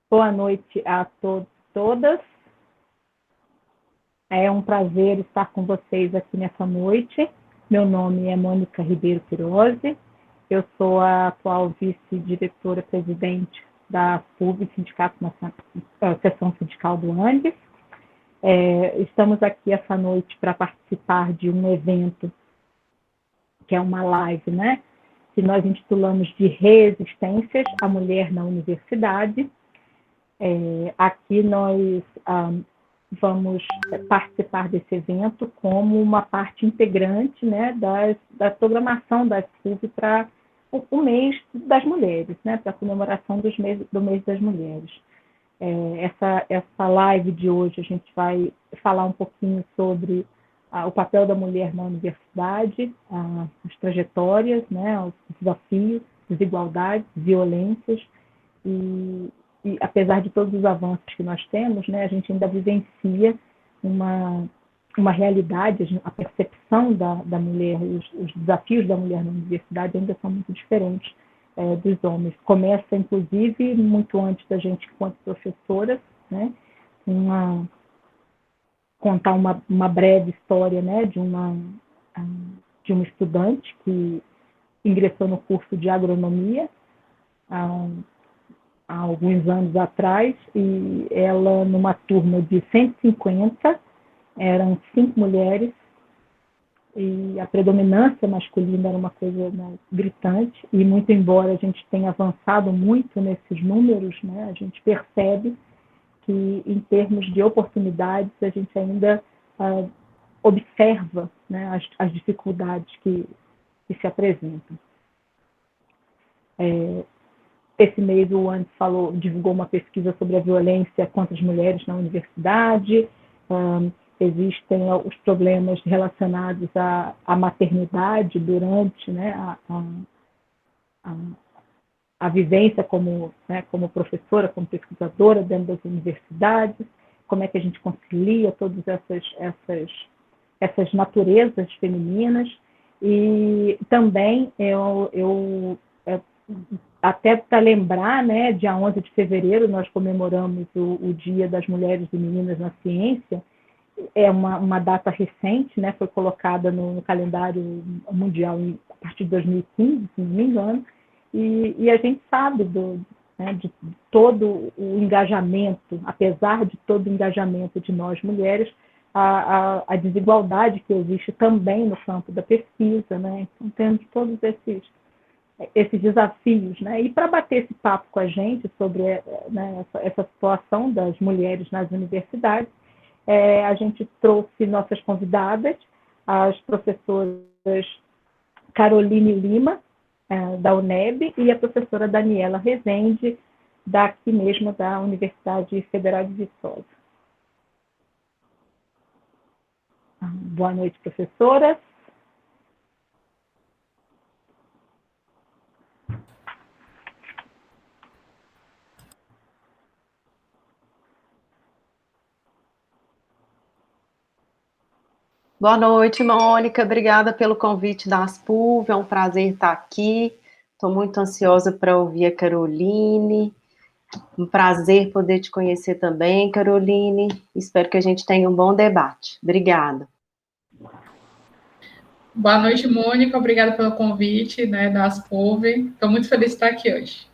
Boa noite a todos e todas. É um prazer estar com vocês aqui nessa noite. Meu nome é Mônica Ribeiro Pirozzi. Eu sou a atual vice-diretora-presidente da FUB, Sindicato Nacional, Seção Sindical do Andes. Estamos aqui essa noite para participar de um evento que é uma live, né? Que nós intitulamos de Resistências à Mulher na Universidade. Aqui nós vamos participar desse evento como uma parte integrante, né, da programação da FUB para o mês das mulheres, né, para a comemoração do mês das mulheres. Essa live de hoje a gente vai falar um pouquinho sobre o papel da mulher na universidade, as trajetórias, né, os desafios, desigualdades, violências e apesar de todos os avanços que nós temos, né, a gente ainda vivencia uma realidade, a percepção da mulher, os desafios da mulher na universidade ainda são muito diferentes dos homens. Começa, inclusive, muito antes da gente, enquanto professoras, né, contar uma breve história, né, de uma estudante que ingressou no curso de agronomia há alguns anos atrás, e ela, numa turma de 150, eram 5 mulheres, e a predominância masculina era uma coisa, né, gritante, e muito embora a gente tenha avançado muito nesses números, né, a gente percebe que, em termos de oportunidades, a gente ainda observa, né, as dificuldades que se apresentam. Esse mês o Andes divulgou uma pesquisa sobre a violência contra as mulheres na universidade. Existem os problemas relacionados à maternidade durante, né, a vivência como professora, como pesquisadora dentro das universidades, como é que a gente concilia todas essas naturezas femininas. E também até para lembrar, né, dia 11 de fevereiro nós comemoramos o Dia das Mulheres e Meninas na Ciência. É uma data recente, né, foi colocada no calendário mundial a partir de 2015, se não me engano, e a gente sabe de todo o engajamento, apesar de todo o engajamento de nós mulheres, a desigualdade que existe também no campo da pesquisa, né? Então temos todos esses desafios, né? E para bater esse papo com a gente sobre, né, essa situação das mulheres nas universidades, a gente trouxe nossas convidadas, as professoras Caroline Lima, da UNEB, e a professora Daniela Rezende, daqui mesmo da Universidade Federal de Viçosa. Boa noite, professoras. Boa noite, Mônica. Obrigada pelo convite da ASPUV. É um prazer estar aqui. Estou muito ansiosa para ouvir a Caroline. Um prazer poder te conhecer também, Caroline. Espero que a gente tenha um bom debate. Obrigada. Boa noite, Mônica. Obrigada pelo convite, né, da ASPUV. Estou muito feliz de estar aqui hoje.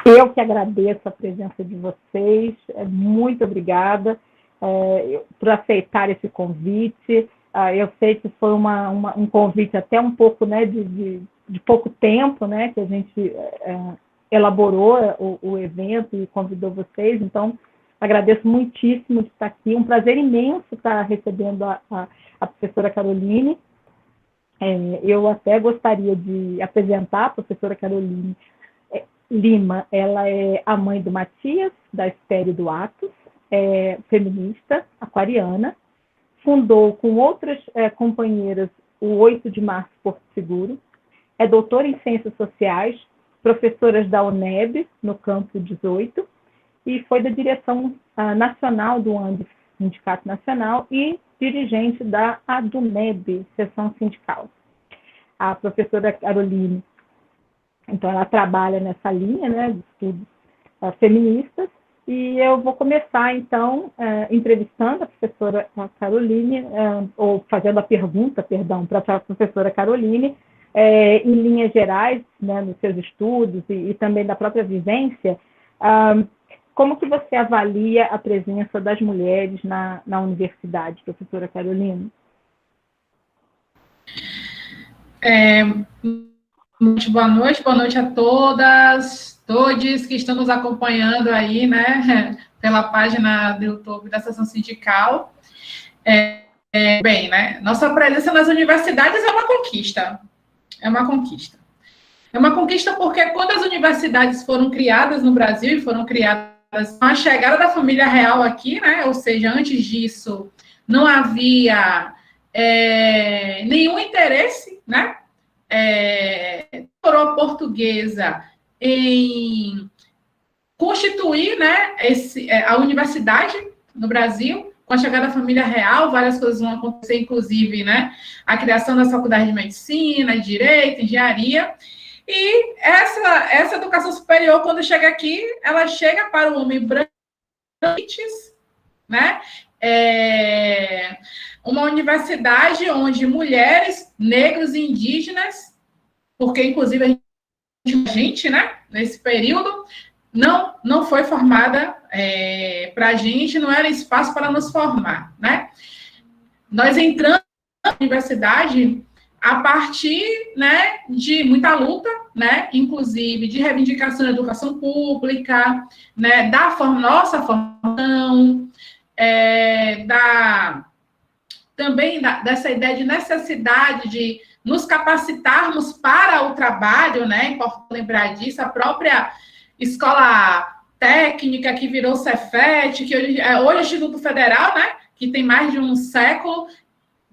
Eu que agradeço a presença de vocês. Muito obrigada por aceitar esse convite. Eu sei que foi um convite até um pouco, né, de pouco tempo, né, que a gente elaborou o evento e convidou vocês. Então, agradeço muitíssimo de estar aqui. Um prazer imenso estar recebendo a professora Caroline. Eu até gostaria de apresentar a professora Caroline Lima. Ela é a mãe do Matias, da Esther e do Atos, feminista, aquariana, fundou com outras companheiras o 8 de Março Porto Seguro, é doutora em Ciências Sociais, professoras da UNEB, no Campo 18, e foi da direção nacional do Andes, Sindicato Nacional, e dirigente da ADUNEB, Seção Sindical. A professora Caroline Então, ela trabalha nessa linha, né, de estudos feministas, e eu vou começar, então, entrevistando a professora Caroline, ou fazendo a pergunta, perdão, para a professora Caroline, em linhas gerais, né, nos seus estudos e também da própria vivência, como que você avalia a presença das mulheres na universidade, professora Caroline? Muito boa noite a todas, todos que estão nos acompanhando aí, né, pela página do YouTube da Seção Sindical. Bem, né, nossa presença nas universidades é uma conquista, é uma conquista. É uma conquista porque quando as universidades foram criadas no Brasil, e foram criadas com a chegada da família real aqui, né, ou seja, antes disso, não havia nenhum interesse, né, coroa portuguesa em constituir, né, a universidade no Brasil. Com a chegada da família real, várias coisas vão acontecer, inclusive, né, a criação da faculdade de medicina, direito, engenharia. E essa educação superior, quando chega aqui, ela chega para o homem branco, né, uma universidade onde mulheres, negros e indígenas, porque, inclusive, a gente, né, nesse período, não foi formada para a gente, não era espaço para nos formar, né? Nós entramos na universidade a partir, né, de muita luta, né, inclusive de reivindicação da educação pública, né, nossa formação, também dessa ideia de necessidade de nos capacitarmos para o trabalho, né, é importante lembrar disso, a própria escola técnica que virou Cefet, que hoje é o Instituto Federal, né, que tem mais de um século,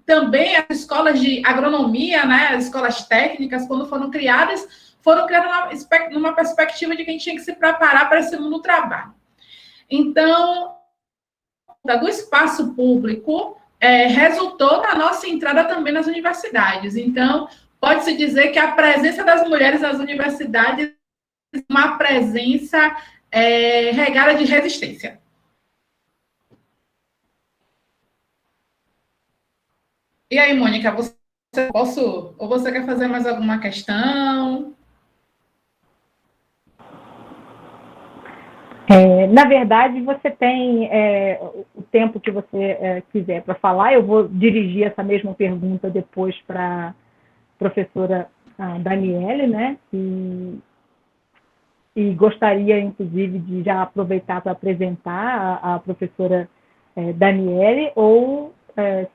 também as escolas de agronomia, né, as escolas técnicas, quando foram criadas numa perspectiva de que a gente tinha que se preparar para esse mundo do trabalho. Então, do espaço público resultou na nossa entrada também nas universidades. Então, pode-se dizer que a presença das mulheres nas universidades é uma presença regada de resistência. E aí, Mônica, ou você quer fazer mais alguma questão? Na verdade, você tem o tempo que você quiser para falar. Eu vou dirigir essa mesma pergunta depois para a professora Daniele, né? E gostaria, inclusive, de já aproveitar para apresentar a professora Daniele, ou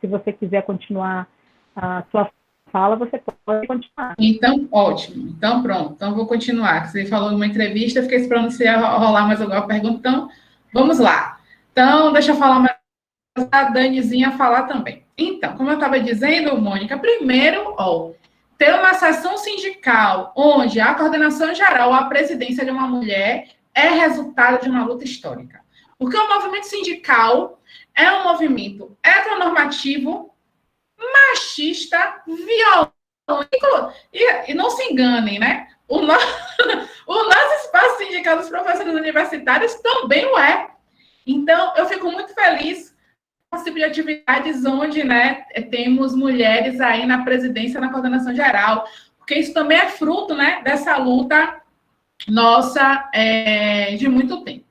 se você quiser continuar a sua fala, você pode continuar. Então, ótimo. Então, pronto. Então, vou continuar. Você falou numa entrevista, eu fiquei esperando se ia rolar mais alguma pergunta. Então, vamos lá. Então, deixa eu falar mais a Danizinha falar também. Então, como eu estava dizendo, Mônica, primeiro, ter uma sessão sindical onde a coordenação geral, a presidência de uma mulher, é resultado de uma luta histórica. Porque o movimento sindical é um movimento heteronormativo, machista, violento, e não se enganem, né? O nosso espaço sindical dos professores universitários também o é. Então, eu fico muito feliz com esse tipo de atividades onde, né, temos mulheres aí na presidência, na coordenação geral, porque isso também é fruto, né, dessa luta nossa de muito tempo.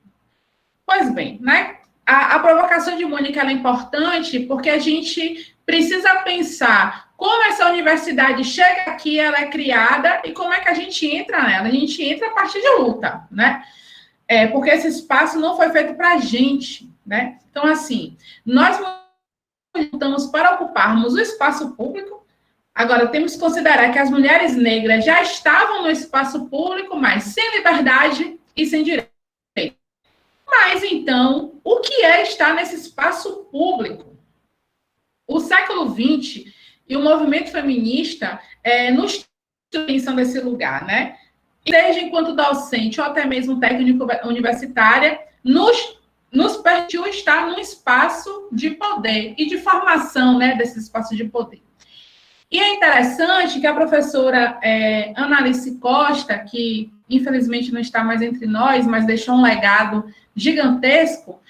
Pois bem, né? A provocação de Mônica é importante porque a gente precisa pensar como essa universidade chega aqui, ela é criada, e como é que a gente entra nela. A gente entra a partir de luta, né? Porque esse espaço não foi feito para a gente, né? Então, assim, nós lutamos para ocuparmos o espaço público. Agora, temos que considerar que as mulheres negras já estavam no espaço público, mas sem liberdade e sem direito. Mas, então, o que é estar nesse espaço público? O século XX e o movimento feminista nos pensam nesse lugar, né? Seja enquanto docente ou até mesmo técnico universitária, nos permitiu estar num espaço de poder e de formação, né, desse espaço de poder. E é interessante que a professora Analice Costa, que infelizmente não está mais entre nós, mas deixou um legado gigantesco,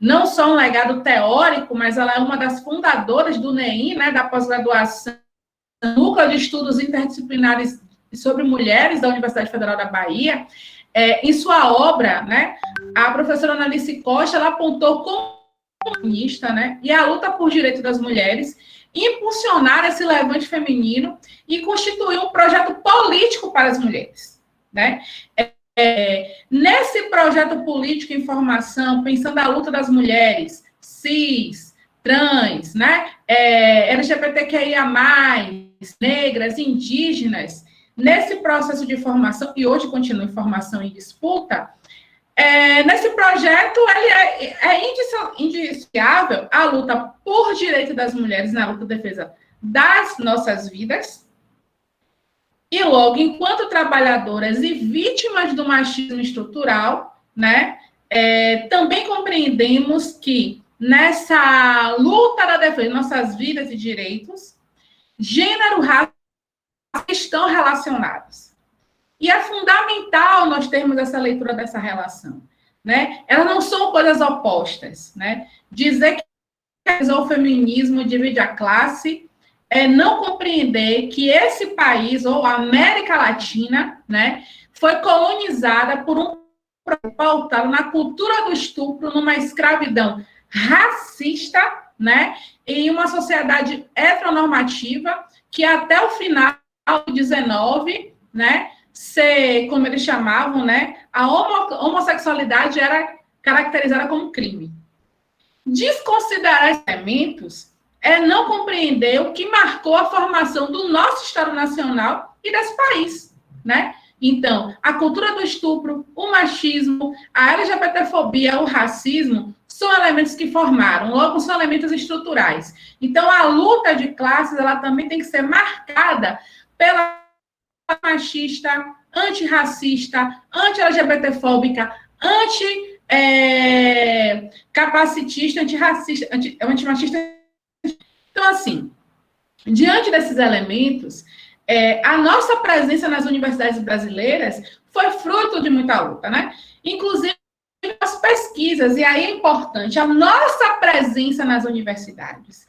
não só um legado teórico, mas ela é uma das fundadoras do NEIM, né, da pós-graduação, Núcleo de Estudos Interdisciplinares sobre Mulheres da Universidade Federal da Bahia. Em sua obra, né, a professora Analice Costa, ela apontou como feminista, né, e a luta por direito das mulheres, impulsionar esse levante feminino e constituir um projeto político para as mulheres, né? Nesse projeto político em formação, pensando a luta das mulheres, cis, trans, né, LGBTQIA+, negras, indígenas, nesse processo de formação, e hoje continua em formação e disputa, nesse projeto, ele é indissociável a luta por direito das mulheres na luta de defesa das nossas vidas, e logo, enquanto trabalhadoras e vítimas do machismo estrutural, né, também compreendemos que nessa luta da defesa de nossas vidas e direitos, gênero e raça estão relacionados. E é fundamental nós termos essa leitura dessa relação, né? Elas não são coisas opostas, né? Dizer que o feminismo divide a classe é não compreender que esse país, ou a América Latina, né, foi colonizada por um pautado na cultura do estupro, numa escravidão racista, né, em uma sociedade heteronormativa que até o final do 19, né, como eles chamavam, né, a homossexualidade era caracterizada como crime. Desconsiderar esses elementos é não compreender o que marcou a formação do nosso Estado Nacional e desse país, né? Então, a cultura do estupro, o machismo, a LGBTfobia, o racismo, são elementos que formaram, logo são elementos estruturais. Então, a luta de classes, ela também tem que ser marcada pela machista, antirracista, anti-LGBTfóbica, anti-capacitista, antirracista, antimachista. Então, assim, diante desses elementos, a nossa presença nas universidades brasileiras foi fruto de muita luta, né? Inclusive, as pesquisas, e aí é importante, a nossa presença nas universidades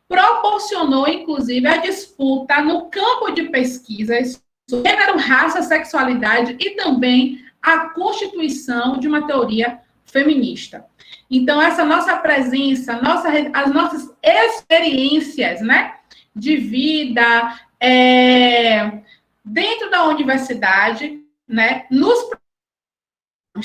proporcionou, inclusive, a disputa no campo de pesquisas sobre gênero, raça, sexualidade e também a constituição de uma teoria feminista. Então, essa nossa presença, as nossas experiências, né, de vida dentro da universidade, né,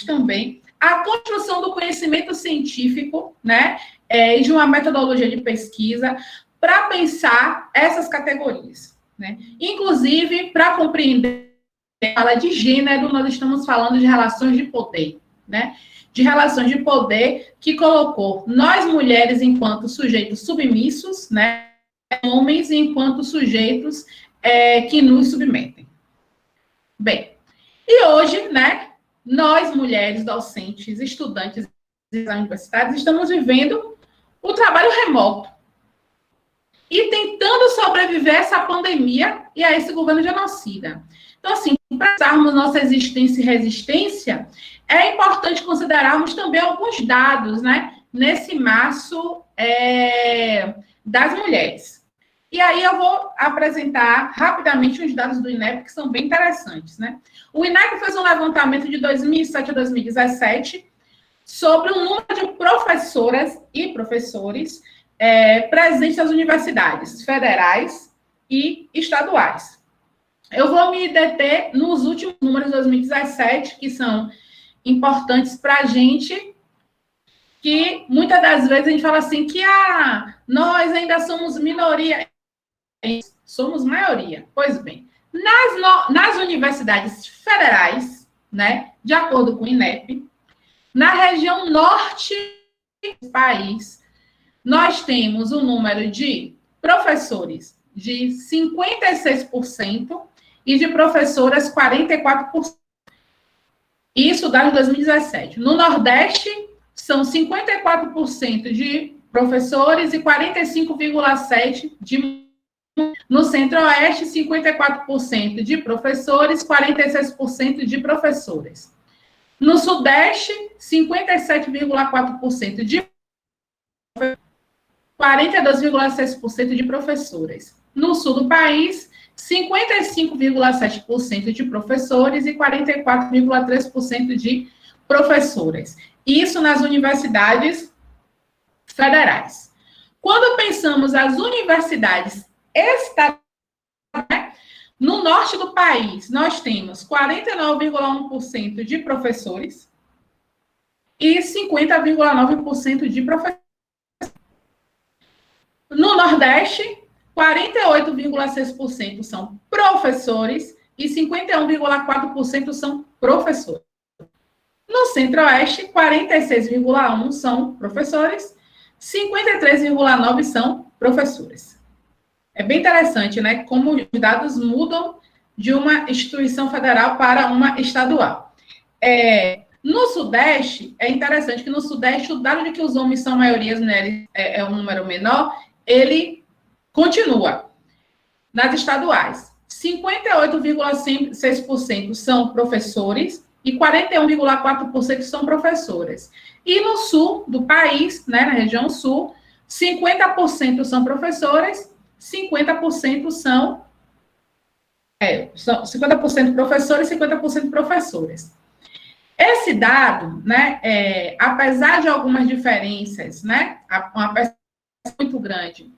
também a construção do conhecimento científico, né, e de uma metodologia de pesquisa para pensar essas categorias, né? Inclusive, para compreender a fala de gênero, nós estamos falando de relações de poder, né? De relações de poder que colocou nós mulheres enquanto sujeitos submissos, né? Homens enquanto sujeitos que nos submetem. Bem, e hoje, né, nós mulheres docentes, estudantes das universidades, estamos vivendo o trabalho remoto e tentando sobreviver a essa pandemia e a esse governo genocida. Então, assim, para pensarmos nossa existência e resistência, é importante considerarmos também alguns dados, né, nesse março das mulheres. E aí eu vou apresentar rapidamente os dados do INEP, que são bem interessantes, né? O INEP fez um levantamento de 2007 a 2017 sobre o número de professoras e professores presentes nas universidades federais e estaduais. Eu vou me deter nos últimos números de 2017, que são importantes para a gente, que muitas das vezes a gente fala assim que nós ainda somos minoria. Somos maioria. Pois bem, nas universidades federais, né, de acordo com o INEP, na região norte do país, nós temos um número de professores de 56% e de professoras 44%. Isso dá em 2017. No Nordeste, são 54% de professores e 45,7% de No Centro-Oeste, 54% de professores, 46% de professoras. No Sudeste, 57,4% de 42,6% de professoras. No Sul do país, 55,7% de professores e 44,3% de professoras. Isso nas universidades federais. Quando pensamos as universidades estaduais, no norte do país, nós temos 49,1% de professores e 50,9% de professores. No Nordeste, 48,6% são professores e 51,4% são professores. No Centro-Oeste, 46,1% são professores, 53,9% são professores. É bem interessante, né? Como os dados mudam de uma instituição federal para uma estadual. No Sudeste, é interessante que no Sudeste, o dado de que os homens são maioria, as mulheres é um número menor, ele continua. Nas estaduais, 58,6% são professores e 41,4% são professoras. E no sul do país, né, na região sul, 50% são professoras, 50% são 50% professores e 50% professoras. Esse dado, né, apesar de algumas diferenças, né, uma percepção muito grande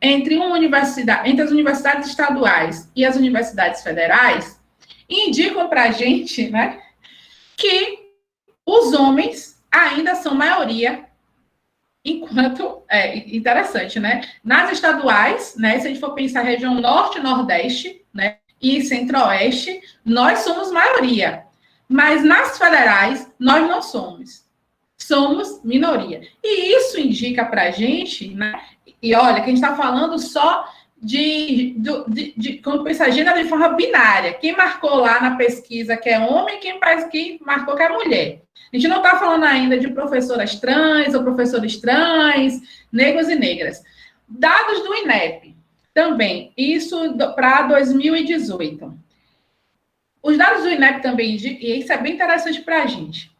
entre as universidades estaduais e as universidades federais, indicam para a gente, né, que os homens ainda são maioria, enquanto, interessante, né, nas estaduais, né, se a gente for pensar região norte e nordeste, né, e centro-oeste, nós somos maioria, mas nas federais, nós não somos. Somos minoria. E isso indica para a gente, né? E olha, que a gente está falando só de como pensa gênero de forma binária. Quem marcou lá na pesquisa que é homem, quem marcou que é mulher. A gente não está falando ainda de professoras trans ou professores trans, negros e negras. Dados do INEP também, isso para 2018. Os dados do INEP também indicam, e isso é bem interessante para a gente.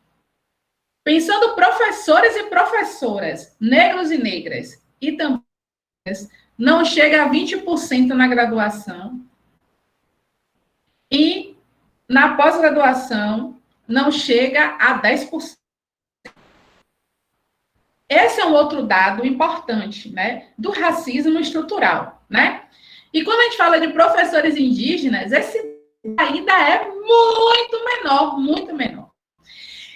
Pensando professores e professoras, negros e negras, e também não chega a 20% na graduação, e na pós-graduação não chega a 10%. Esse é um outro dado importante, né, do racismo estrutural, né? E quando a gente fala de professores indígenas, esse ainda é muito menor, muito menor.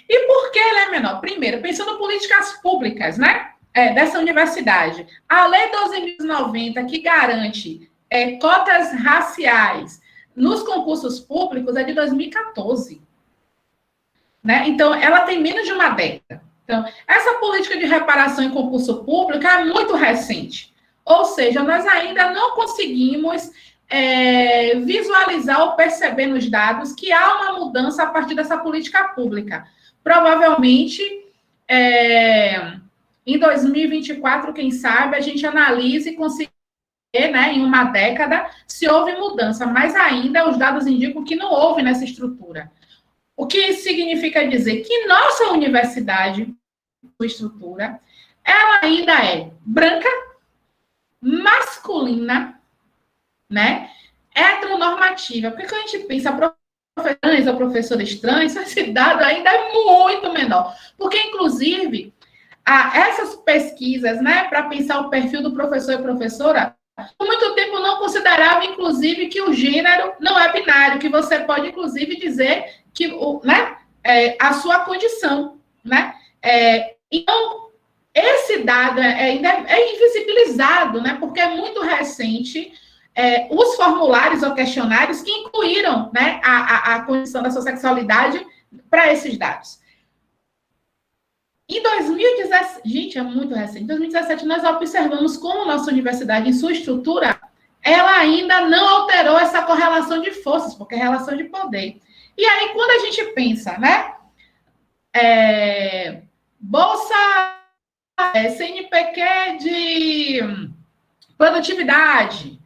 E por que ele é menor? Primeiro, pensando em políticas públicas, né, dessa universidade. A Lei 12.090, que garante cotas raciais nos concursos públicos, é de 2014. Né? Então, ela tem menos de uma década. Então, essa política de reparação em concurso público é muito recente. Ou seja, nós ainda não conseguimos visualizar ou perceber nos dados que há uma mudança a partir dessa política pública. Provavelmente, em 2024, quem sabe, a gente analise e consiga ver, né, em uma década, se houve mudança. Mas ainda os dados indicam que não houve nessa estrutura. O que significa dizer que nossa universidade, sua estrutura, ela ainda é branca, masculina, né, heteronormativa. Porque quando a gente pensa professores ou professores trans, esse dado ainda é muito menor. Porque, inclusive, essas pesquisas, né, para pensar o perfil do professor e professora, por muito tempo não considerava, inclusive, que o gênero não é binário, que você pode, inclusive, dizer que, né, a sua condição, né? Então, esse dado ainda é invisibilizado, né? Porque é muito recente os formulários ou questionários que incluíram, né, a condição da sua sexualidade para esses dados. Em 2017, gente, é muito recente, em 2017 nós observamos como nossa universidade, em sua estrutura, ela ainda não alterou essa correlação de forças, porque é relação de poder. E aí, quando a gente pensa, né, bolsa, CNPq de produtividade,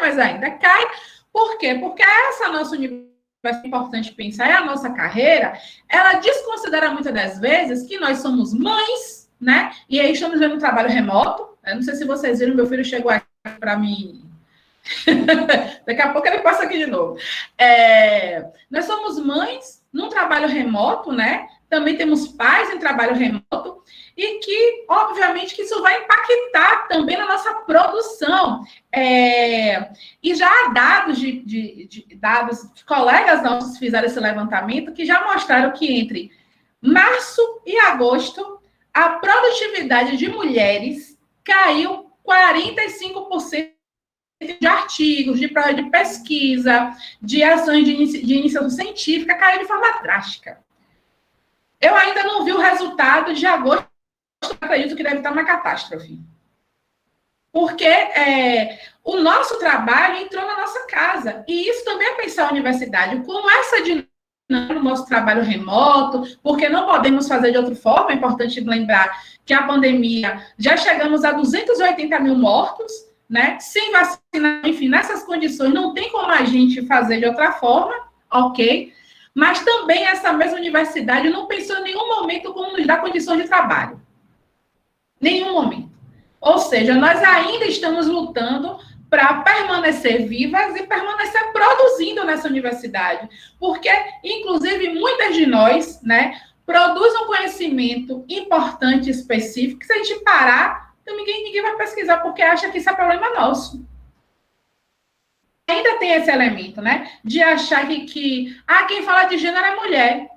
mas ainda cai. Por quê? Porque essa nossa universidade, é importante pensar, é a nossa carreira, ela desconsidera muitas das vezes que nós somos mães, né? E aí estamos vendo um trabalho remoto. Eu não sei se vocês viram, meu filho chegou aqui para mim. Daqui a pouco ele passa aqui de novo. Nós somos mães num trabalho remoto, né? Também temos pais em trabalho remoto, e que, obviamente, que isso vai impactar também na nossa produção. E já há dados dados de colegas nossos que fizeram esse levantamento, que já mostraram que entre março e agosto, a produtividade de mulheres caiu 45% de artigos, de pesquisa, de ações de iniciação científica, caiu de forma drástica. Eu ainda não vi o resultado de agosto, acredito que deve estar uma catástrofe. Porque o nosso trabalho entrou na nossa casa. E isso também é pensar a universidade, como essa dinâmica do nosso trabalho remoto, porque não podemos fazer de outra forma. É importante lembrar que a pandemia, já chegamos a 280 mil mortos, né? Sem vacina, enfim, nessas condições, não tem como a gente fazer de outra forma, ok? Mas também essa mesma universidade não pensou em nenhum momento como nos dar condições de trabalho. Nenhum momento. Ou seja, nós ainda estamos lutando para permanecer vivas e permanecer produzindo nessa universidade. Porque, inclusive, muitas de nós, né, produzem um conhecimento importante, específico, que se a gente parar, então ninguém vai pesquisar, porque acha que isso é problema nosso. Ainda tem esse elemento, né? De achar que quem fala de gênero é mulher.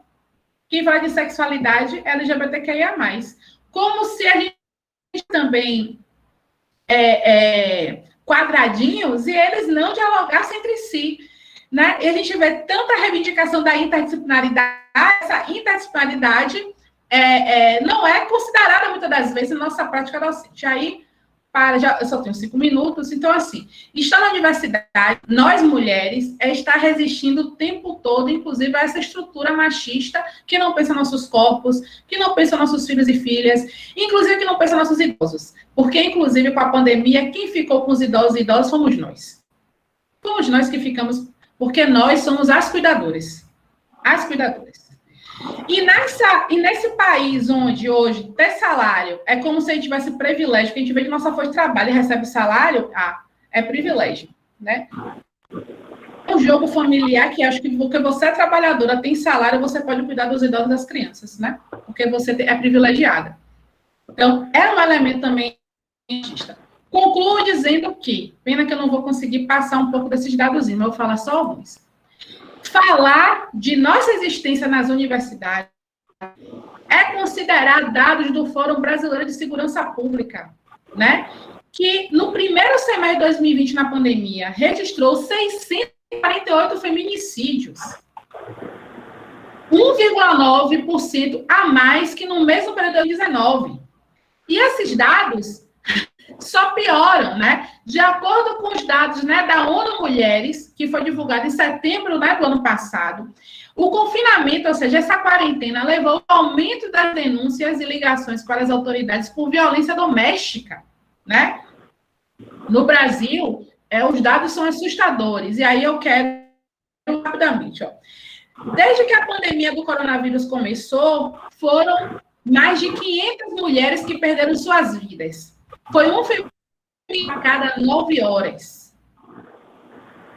Quem fala de sexualidade é LGBTQIA+. Como se a gente também quadradinhos e eles não dialogassem entre si, né? E a gente vê tanta reivindicação da interdisciplinaridade, essa interdisciplinaridade não é considerada muitas das vezes na nossa prática docente. Aí, eu só tenho 5 minutos, então, assim, estar na universidade, nós mulheres, está resistindo o tempo todo, inclusive, a essa estrutura machista que não pensa nossos corpos, que não pensa nossos filhos e filhas, inclusive que não pensa nossos idosos. Porque, inclusive, com a pandemia, quem ficou com os idosos e idosas fomos nós. Fomos nós que ficamos, porque nós somos as cuidadoras. As cuidadoras. E nesse país onde hoje ter salário é como se a gente tivesse privilégio, que a gente vê que nossa força de trabalho e recebe salário, é privilégio, né? É um jogo familiar que acho que porque você é trabalhadora, tem salário, você pode cuidar dos idosos e das crianças, né? Porque você é privilegiada. Então, é um elemento também machista. Concluo dizendo que, pena que eu não vou conseguir passar um pouco desses dados, mas eu vou falar só alguns. Falar de nossa existência nas universidades é considerar dados do Fórum Brasileiro de Segurança Pública, né? Que no primeiro semestre de 2020, na pandemia, registrou 648 feminicídios. 1,9% a mais que no mesmo período de 2019. E esses dados só pioram, né? De acordo com os dados, né, da ONU Mulheres, que foi divulgado em setembro, né, do ano passado, o confinamento, ou seja, essa quarentena, levou ao aumento das denúncias e ligações para as autoridades por violência doméstica, né? No Brasil, os dados são assustadores. E aí eu quero, rapidamente, desde que a pandemia do coronavírus começou, foram mais de 500 mulheres que perderam suas vidas. Foi um feminicídio a cada 9 horas.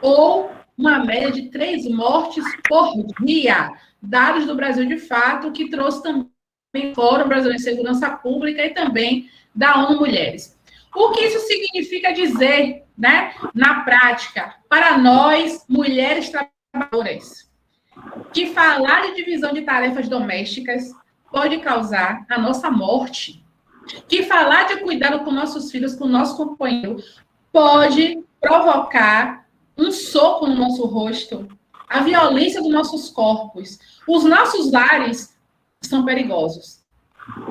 Ou uma média de 3 mortes por dia. Dados do Brasil de Fato, que trouxe também o Fórum Brasileiro de Segurança Pública e também da ONU Mulheres. O que isso significa dizer, né, na prática, para nós, mulheres trabalhadoras, que falar de divisão de tarefas domésticas pode causar a nossa morte? Que falar de cuidado com nossos filhos, com o nosso companheiro, pode provocar um soco no nosso rosto, a violência dos nossos corpos. Os nossos lares são perigosos.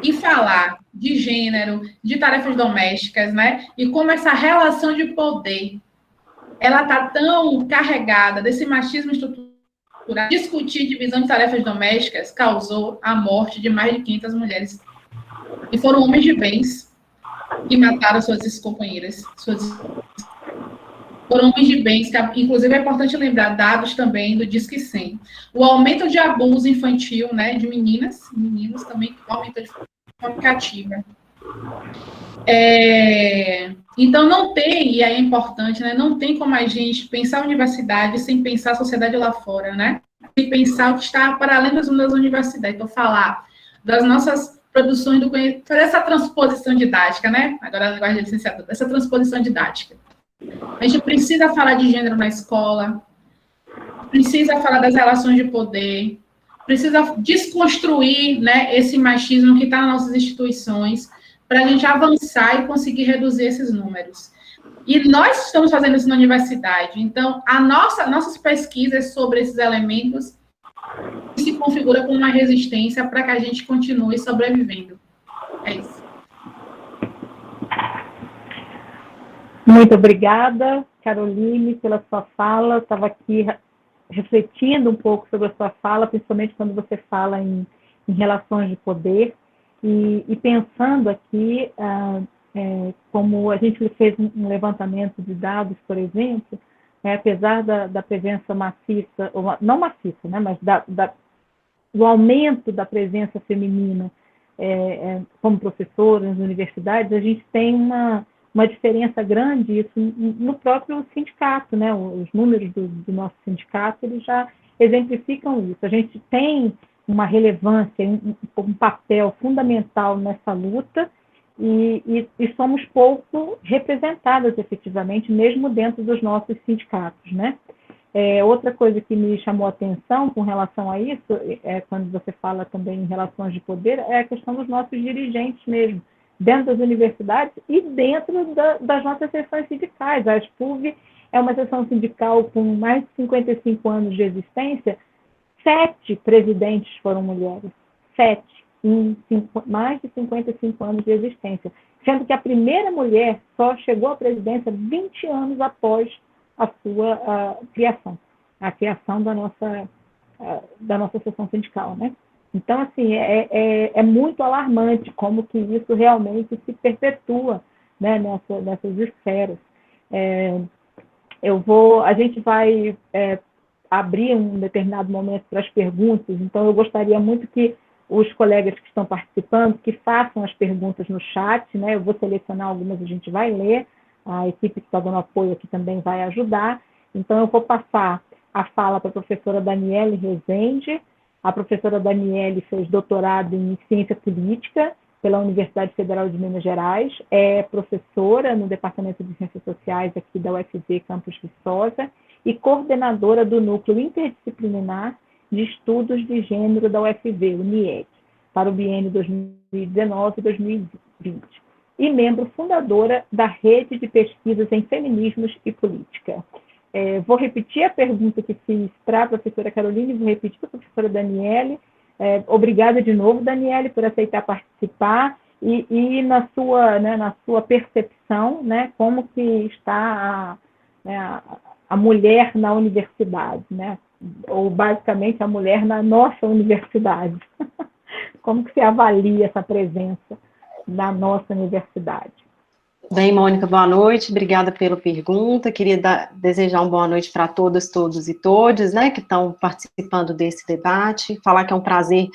E falar de gênero, de tarefas domésticas, né? E como essa relação de poder, ela está tão carregada desse machismo estrutural. Discutir divisão de tarefas domésticas causou a morte de mais de 500 mulheres. E foram homens de bens que mataram suas ex-companheiras. Volumes de bens, que inclusive é importante lembrar, dados também do Disque 100. O aumento de abuso infantil, né, de meninas, meninos também, aumento de forma cativa. Então, não tem, e aí é importante, né, não tem como a gente pensar a universidade sem pensar a sociedade lá fora, né? Sem pensar o que está para além das universidades. Então, falar das nossas produções do conhecimento, fazer essa transposição didática, né? Agora, a linguagem de licenciatura, essa transposição didática. A gente precisa falar de gênero na escola, precisa falar das relações de poder, precisa desconstruir, né, esse machismo que está nas nossas instituições, para a gente avançar e conseguir reduzir esses números. E nós estamos fazendo isso na universidade. Então, nossas pesquisas sobre esses elementos se configura como uma resistência para que a gente continue sobrevivendo. É isso. Muito obrigada, Caroline, pela sua fala. Eu estava aqui refletindo um pouco sobre a sua fala, principalmente quando você fala em relações de poder, e pensando aqui, como a gente fez um levantamento de dados, por exemplo, apesar da presença maciça, ou não maciça, né, mas do aumento da presença feminina como professora nas universidades, a gente tem uma diferença grande isso no próprio sindicato, né? Os números do nosso sindicato, eles já exemplificam isso. A gente tem uma relevância, um papel fundamental nessa luta e somos pouco representadas efetivamente, mesmo dentro dos nossos sindicatos, né? Outra coisa que me chamou a atenção com relação a isso, quando você fala também em relações de poder, é a questão dos nossos dirigentes mesmo, dentro das universidades e dentro das nossas seções sindicais. A SPUV é uma seção sindical com mais de 55 anos de existência, 7 presidentes foram mulheres, 7, em mais de 55 anos de existência, sendo que a primeira mulher só chegou à presidência 20 anos após a sua criação, a criação da nossa seção sindical, né? Então, assim, é muito alarmante como que isso realmente se perpetua, né, nessas esferas. A gente vai abrir um determinado momento para as perguntas, então eu gostaria muito que os colegas que estão participando, que façam as perguntas no chat, né? Eu vou selecionar algumas, a gente vai ler, a equipe que está dando apoio aqui também vai ajudar. Então, eu vou passar a fala para a professora Daniele Rezende. A professora Daniele fez doutorado em Ciência Política pela Universidade Federal de Minas Gerais, é professora no Departamento de Ciências Sociais aqui da UFV Campus Viçosa e coordenadora do Núcleo Interdisciplinar de Estudos de Gênero da UFV, o NIEG, para o biênio 2019 e 2020, e membro fundadora da Rede de Pesquisas em Feminismos e Política. Vou repetir a pergunta que fiz para a professora Caroline, vou repetir para a professora Daniele. Obrigada de novo, Daniele, por aceitar participar e na sua percepção, né, como que está a mulher na universidade, né, ou basicamente a mulher na nossa universidade. Como que você avalia essa presença na nossa universidade? Bem, Mônica, boa noite, obrigada pela pergunta, queria desejar uma boa noite para todas, todos e todes, né, que estão participando desse debate, falar que é um prazer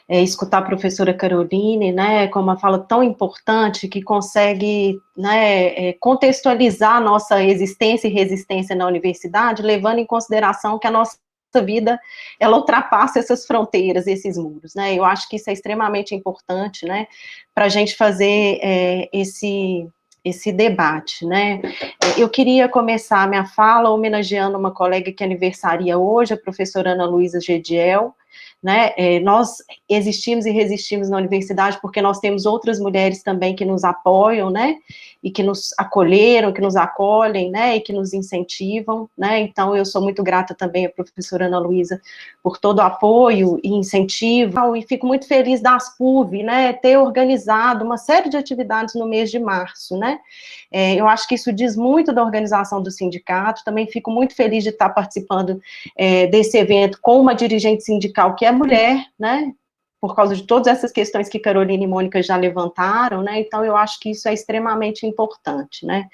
escutar a professora Caroline, né, com uma fala tão importante que consegue, né, contextualizar a nossa existência e resistência na universidade, levando em consideração que a nossa vida, ela ultrapassa essas fronteiras, esses muros, né, eu acho que isso é extremamente importante, né, para a gente fazer esse debate, né. Eu queria começar a minha fala homenageando uma colega que aniversaria hoje, a professora Ana Luísa Gediel, né, nós existimos e resistimos na universidade porque nós temos outras mulheres também que nos apoiam, né, e que nos acolheram, que nos acolhem, né, e que nos incentivam, né, então eu sou muito grata também à professora Ana Luísa por todo o apoio e incentivo, e fico muito feliz da ASPUV, né, ter organizado uma série de atividades no mês de março, né, eu acho que isso diz muito da organização do sindicato, também fico muito feliz de estar participando desse evento com uma dirigente sindical que é mulher, né, por causa de todas essas questões que Carolina e Mônica já levantaram, né, então eu acho que isso é extremamente importante, né.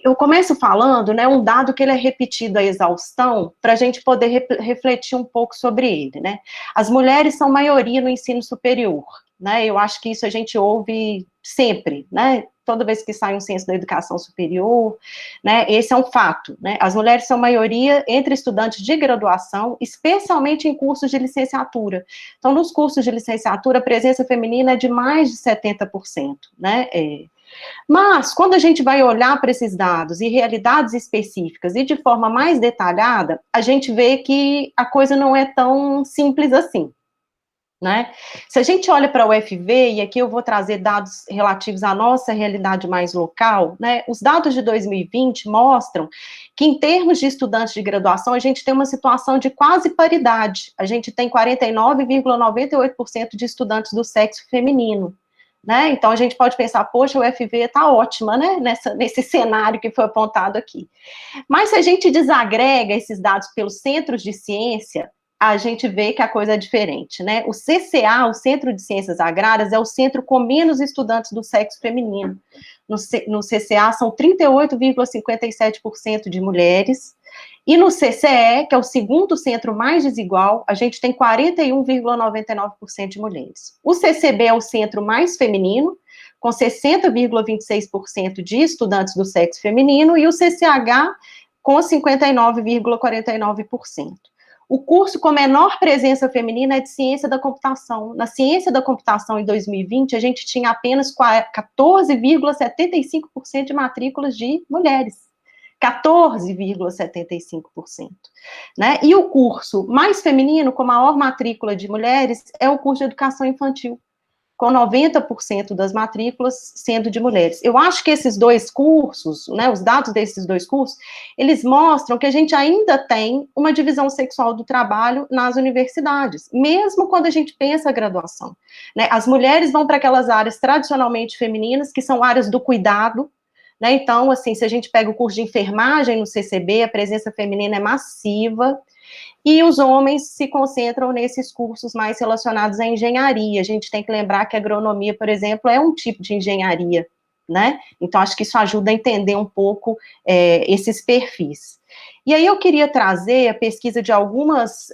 Eu começo falando, né, um dado que ele é repetido à exaustão, para a gente poder refletir um pouco sobre ele, né. As mulheres são maioria no ensino superior, né, eu acho que isso a gente ouve sempre, né, toda vez que sai um censo da educação superior, né, esse é um fato, né, as mulheres são maioria entre estudantes de graduação, especialmente em cursos de licenciatura. Então, nos cursos de licenciatura, a presença feminina é de mais de 70%, né, mas, quando a gente vai olhar para esses dados e realidades específicas e de forma mais detalhada, a gente vê que a coisa não é tão simples assim, né? Se a gente olha para o UFV, e aqui eu vou trazer dados relativos à nossa realidade mais local, né? Os dados de 2020 mostram que, em termos de estudantes de graduação, a gente tem uma situação de quase paridade. A gente tem 49,98% de estudantes do sexo feminino. Né? Então, a gente pode pensar, poxa, o UFV está ótima, né, nesse cenário que foi apontado aqui. Mas se a gente desagrega esses dados pelos centros de ciência, a gente vê que a coisa é diferente, né? O CCA, o Centro de Ciências Agrárias, é o centro com menos estudantes do sexo feminino. No CCA, são 38,57% de mulheres, e no CCE, que é o segundo centro mais desigual, a gente tem 41,99% de mulheres. O CCB é o centro mais feminino, com 60,26% de estudantes do sexo feminino, e o CCH com 59,49%. O curso com menor presença feminina é de ciência da computação. Na ciência da computação, em 2020, a gente tinha apenas 14,75% de matrículas de mulheres. 14,75%, né? E o curso mais feminino, com maior matrícula de mulheres, é o curso de educação infantil, com 90% das matrículas sendo de mulheres. Eu acho que esses dois cursos, né, os dados desses dois cursos, eles mostram que a gente ainda tem uma divisão sexual do trabalho nas universidades, mesmo quando a gente pensa a graduação, né? As mulheres vão para aquelas áreas tradicionalmente femininas, que são áreas do cuidado, né? Então, assim, se a gente pega o curso de enfermagem no CCB, a presença feminina é massiva, e os homens se concentram nesses cursos mais relacionados à engenharia. A gente tem que lembrar que a agronomia, por exemplo, é um tipo de engenharia, né? Então, acho que isso ajuda a entender um pouco esses perfis. E aí eu queria trazer a pesquisa de algumas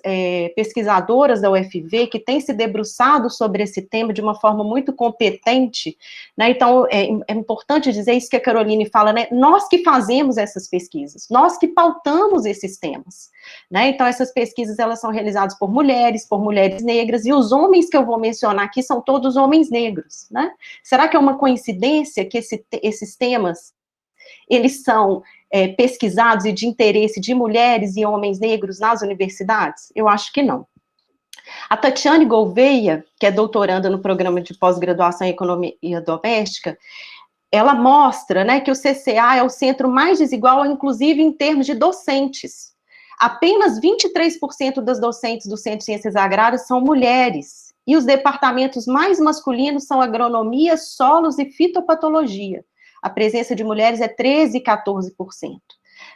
pesquisadoras da UFV que têm se debruçado sobre esse tema de uma forma muito competente, né? Então, é importante dizer isso que a Caroline fala, né? Nós que fazemos essas pesquisas, nós que pautamos esses temas, né? Então, essas pesquisas, elas são realizadas por mulheres negras, e os homens que eu vou mencionar aqui são todos homens negros, né? Será que é uma coincidência que esses temas, eles são pesquisados e de interesse de mulheres e homens negros nas universidades? Eu acho que não. A Tatiane Gouveia, que é doutoranda no programa de pós-graduação em economia doméstica, ela mostra, né, que o CCA é o centro mais desigual, inclusive em termos de docentes. Apenas 23% das docentes do Centro de Ciências Agrárias são mulheres, e os departamentos mais masculinos são agronomia, solos e fitopatologia. A presença de mulheres é 13% e 14%,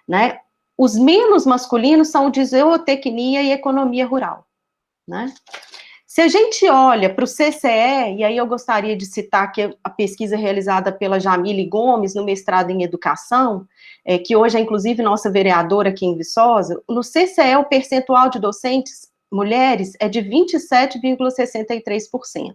né? Os menos masculinos são de zootecnia e economia rural, né? Se a gente olha para o CCE, e aí eu gostaria de citar aqui a pesquisa realizada pela Jamile Gomes, no mestrado em educação, que hoje é inclusive nossa vereadora aqui em Viçosa, no CCE o percentual de docentes mulheres é de 27,63%.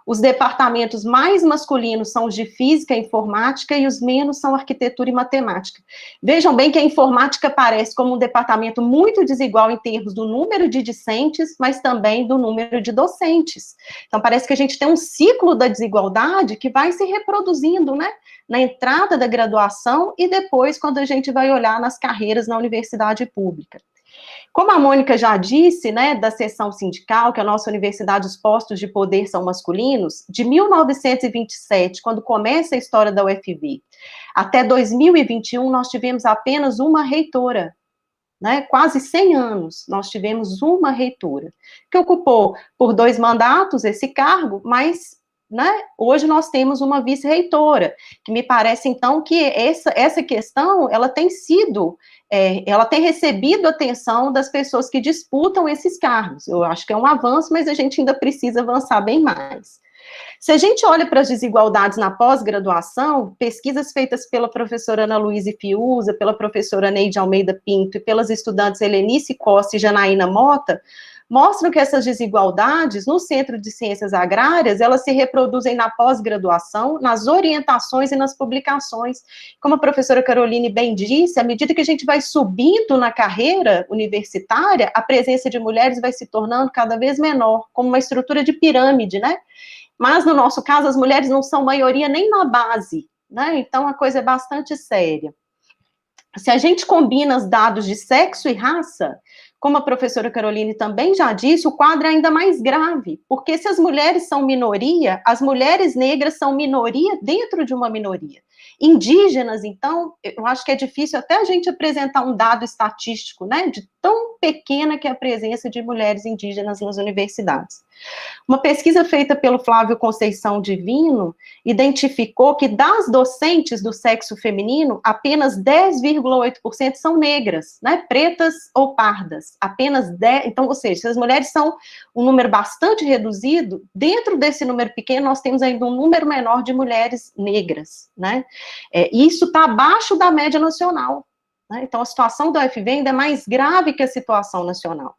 Os departamentos mais masculinos são os de física e informática, e os menos são arquitetura e matemática. Vejam bem que a informática aparece como um departamento muito desigual em termos do número de discentes, mas também do número de docentes. Então, parece que a gente tem um ciclo da desigualdade que vai se reproduzindo, né, na entrada da graduação e depois quando a gente vai olhar nas carreiras na universidade pública. Como a Mônica já disse, né, da seção sindical, que a nossa universidade, os postos de poder são masculinos, de 1927, quando começa a história da UFV, até 2021, nós tivemos apenas uma reitora, né, quase 100 anos, nós tivemos uma reitora, que ocupou por 2 mandatos esse cargo, mas né? Hoje nós temos uma vice-reitora, que me parece, então, que essa questão, ela tem sido, ela tem recebido a atenção das pessoas que disputam esses cargos. Eu acho que é um avanço, mas a gente ainda precisa avançar bem mais. Se a gente olha para as desigualdades na pós-graduação, pesquisas feitas pela professora Ana Luísa Fiuza, pela professora Neide Almeida Pinto e pelas estudantes Helenice Costa e Janaína Mota, mostram que essas desigualdades no Centro de Ciências Agrárias, elas se reproduzem na pós-graduação, nas orientações e nas publicações. Como a professora Caroline bem disse, à medida que a gente vai subindo na carreira universitária, a presença de mulheres vai se tornando cada vez menor, como uma estrutura de pirâmide, né? Mas, no nosso caso, as mulheres não são maioria nem na base, né? Então, a coisa é bastante séria. Se a gente combina os dados de sexo e raça, como a professora Caroline também já disse, o quadro é ainda mais grave, porque se as mulheres são minoria, as mulheres negras são minoria dentro de uma minoria. Indígenas, então, eu acho que é difícil até a gente apresentar um dado estatístico, né, de tão pequena que é a presença de mulheres indígenas nas universidades. Uma pesquisa feita pelo Flávio Conceição Divino identificou que das docentes do sexo feminino, apenas 10,8% são negras, né, pretas ou pardas, apenas 10, então, ou seja, se as mulheres são um número bastante reduzido, dentro desse número pequeno, nós temos ainda um número menor de mulheres negras, né, isso está abaixo da média nacional, né, então a situação da UFV ainda é mais grave que a situação nacional.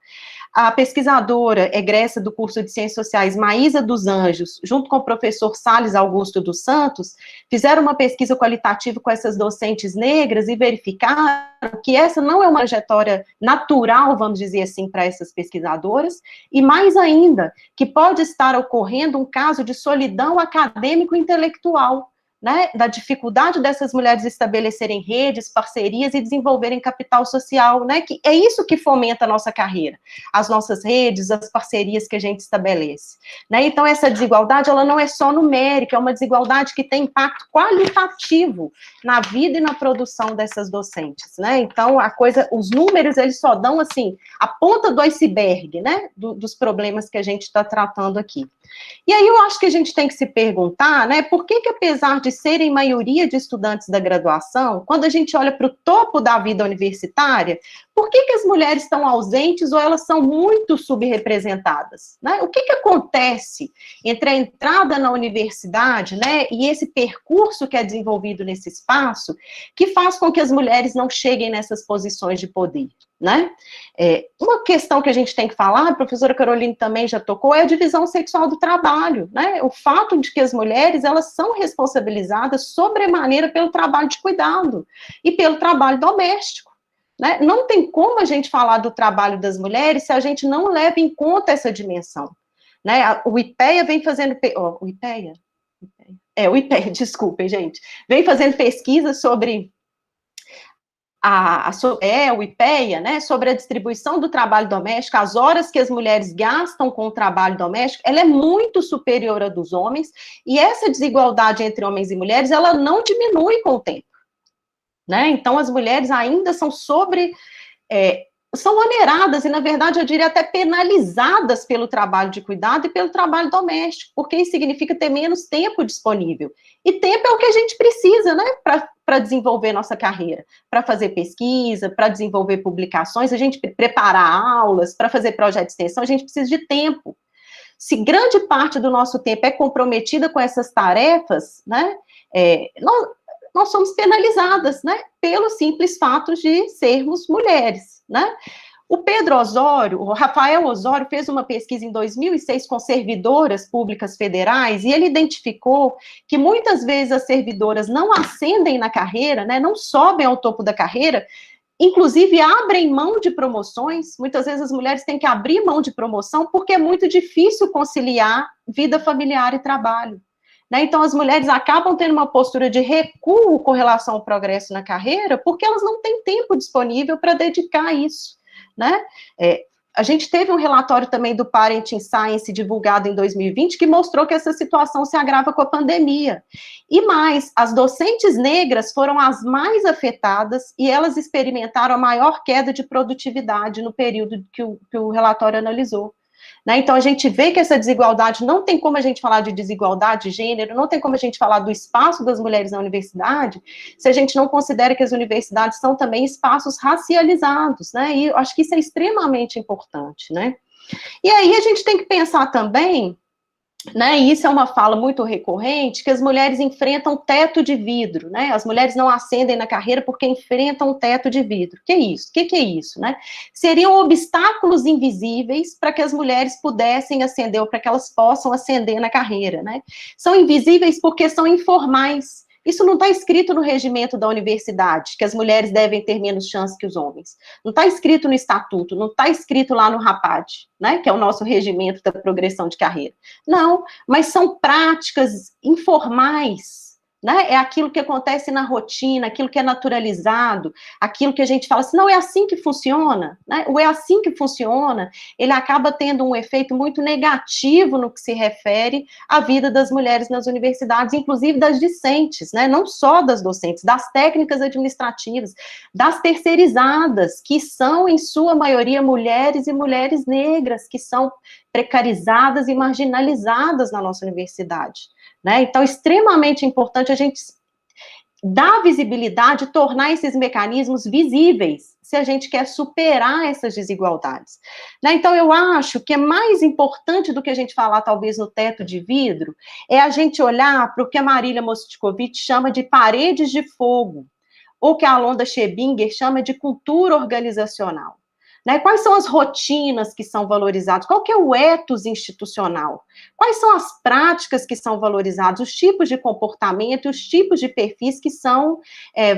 A pesquisadora egressa do curso de Ciências Sociais, Maísa dos Anjos, junto com o professor Salles Augusto dos Santos, fizeram uma pesquisa qualitativa com essas docentes negras e verificaram que essa não é uma trajetória natural, vamos dizer assim, para essas pesquisadoras, e mais ainda, que pode estar ocorrendo um caso de solidão acadêmico-intelectual, né, da dificuldade dessas mulheres estabelecerem redes, parcerias e desenvolverem capital social, né, que é isso que fomenta a nossa carreira, as nossas redes, as parcerias que a gente estabelece, né, então essa desigualdade, ela não é só numérica, é uma desigualdade que tem impacto qualitativo na vida e na produção dessas docentes, né, então a coisa, os números, eles só dão, assim, a ponta do iceberg, né, dos problemas que a gente está tratando aqui. E aí eu acho que a gente tem que se perguntar, né, por que apesar de serem maioria de estudantes da graduação, quando a gente olha para o topo da vida universitária, por que as mulheres estão ausentes ou elas são muito subrepresentadas, né? O que acontece entre a entrada na universidade, né, e esse percurso que é desenvolvido nesse espaço, que faz com que as mulheres não cheguem nessas posições de poder, né? Uma questão que a gente tem que falar, a professora Caroline também já tocou, é a divisão sexual do trabalho, né? O fato de que as mulheres, elas são responsabilizadas sobremaneira pelo trabalho de cuidado e pelo trabalho doméstico, né? Não tem como a gente falar do trabalho das mulheres se a gente não leva em conta essa dimensão, né? O IPEA vem fazendo... o IPEA, desculpem, gente. Vem fazendo pesquisas sobre... o IPEA, né, sobre a distribuição do trabalho doméstico, as horas que as mulheres gastam com o trabalho doméstico, ela é muito superior à dos homens, e essa desigualdade entre homens e mulheres, ela não diminui com o tempo, né, então as mulheres ainda são são oneradas, e na verdade eu diria até penalizadas pelo trabalho de cuidado e pelo trabalho doméstico, porque isso significa ter menos tempo disponível, e tempo é o que a gente precisa, né, para desenvolver nossa carreira, para fazer pesquisa, para desenvolver publicações, a gente preparar aulas, para fazer projeto de extensão, a gente precisa de tempo. Se grande parte do nosso tempo é comprometida com essas tarefas, né, nós somos penalizadas, né, pelo simples fato de sermos mulheres, né. O Rafael Osório, fez uma pesquisa em 2006 com servidoras públicas federais, e ele identificou que muitas vezes as servidoras não ascendem na carreira, né, não sobem ao topo da carreira, inclusive abrem mão de promoções. Muitas vezes as mulheres têm que abrir mão de promoção porque é muito difícil conciliar vida familiar e trabalho, né? Então as mulheres acabam tendo uma postura de recuo com relação ao progresso na carreira porque elas não têm tempo disponível para dedicar a isso, né? A gente teve um relatório também do Parenting Science divulgado em 2020 que mostrou que essa situação se agrava com a pandemia. E mais, as docentes negras foram as mais afetadas e elas experimentaram a maior queda de produtividade no período que o relatório analisou. né? Então, a gente vê que essa desigualdade, não tem como a gente falar de desigualdade de gênero, não tem como a gente falar do espaço das mulheres na universidade, se a gente não considera que as universidades são também espaços racializados, né? E eu acho que isso é extremamente importante, né? E aí a gente tem que pensar também, né, e isso é uma fala muito recorrente, que as mulheres enfrentam teto de vidro, né, as mulheres não ascendem na carreira porque enfrentam um teto de vidro. Que é isso? O que é isso, né? Seriam obstáculos invisíveis para que as mulheres pudessem ascender, ou para que elas possam ascender na carreira, né? São invisíveis porque são informais. Isso não está escrito no regimento da universidade, que as mulheres devem ter menos chance que os homens. Não está escrito no estatuto, não está escrito lá no RAPAD, né, que é o nosso regimento da progressão de carreira. Não, mas são práticas informais, né? É aquilo que acontece na rotina, aquilo que é naturalizado, aquilo que a gente fala assim, não, é assim que funciona, né? O é assim que funciona, ele acaba tendo um efeito muito negativo no que se refere à vida das mulheres nas universidades, inclusive das discentes, né? Não só das docentes, das técnicas administrativas, das terceirizadas, que são, em sua maioria, mulheres e mulheres negras, que são precarizadas e marginalizadas na nossa universidade, né? Então, extremamente importante a gente dar visibilidade, tornar esses mecanismos visíveis, se a gente quer superar essas desigualdades, né? Então, eu acho que é mais importante do que a gente falar, talvez, no teto de vidro, é a gente olhar para o que a Marília Mostkovich chama de paredes de fogo, ou que a Alonda Schebinger chama de cultura organizacional. Né? Quais são as rotinas que são valorizadas? Qual que é o ethos institucional? Quais são as práticas que são valorizadas? Os tipos de comportamento, os tipos de perfis que são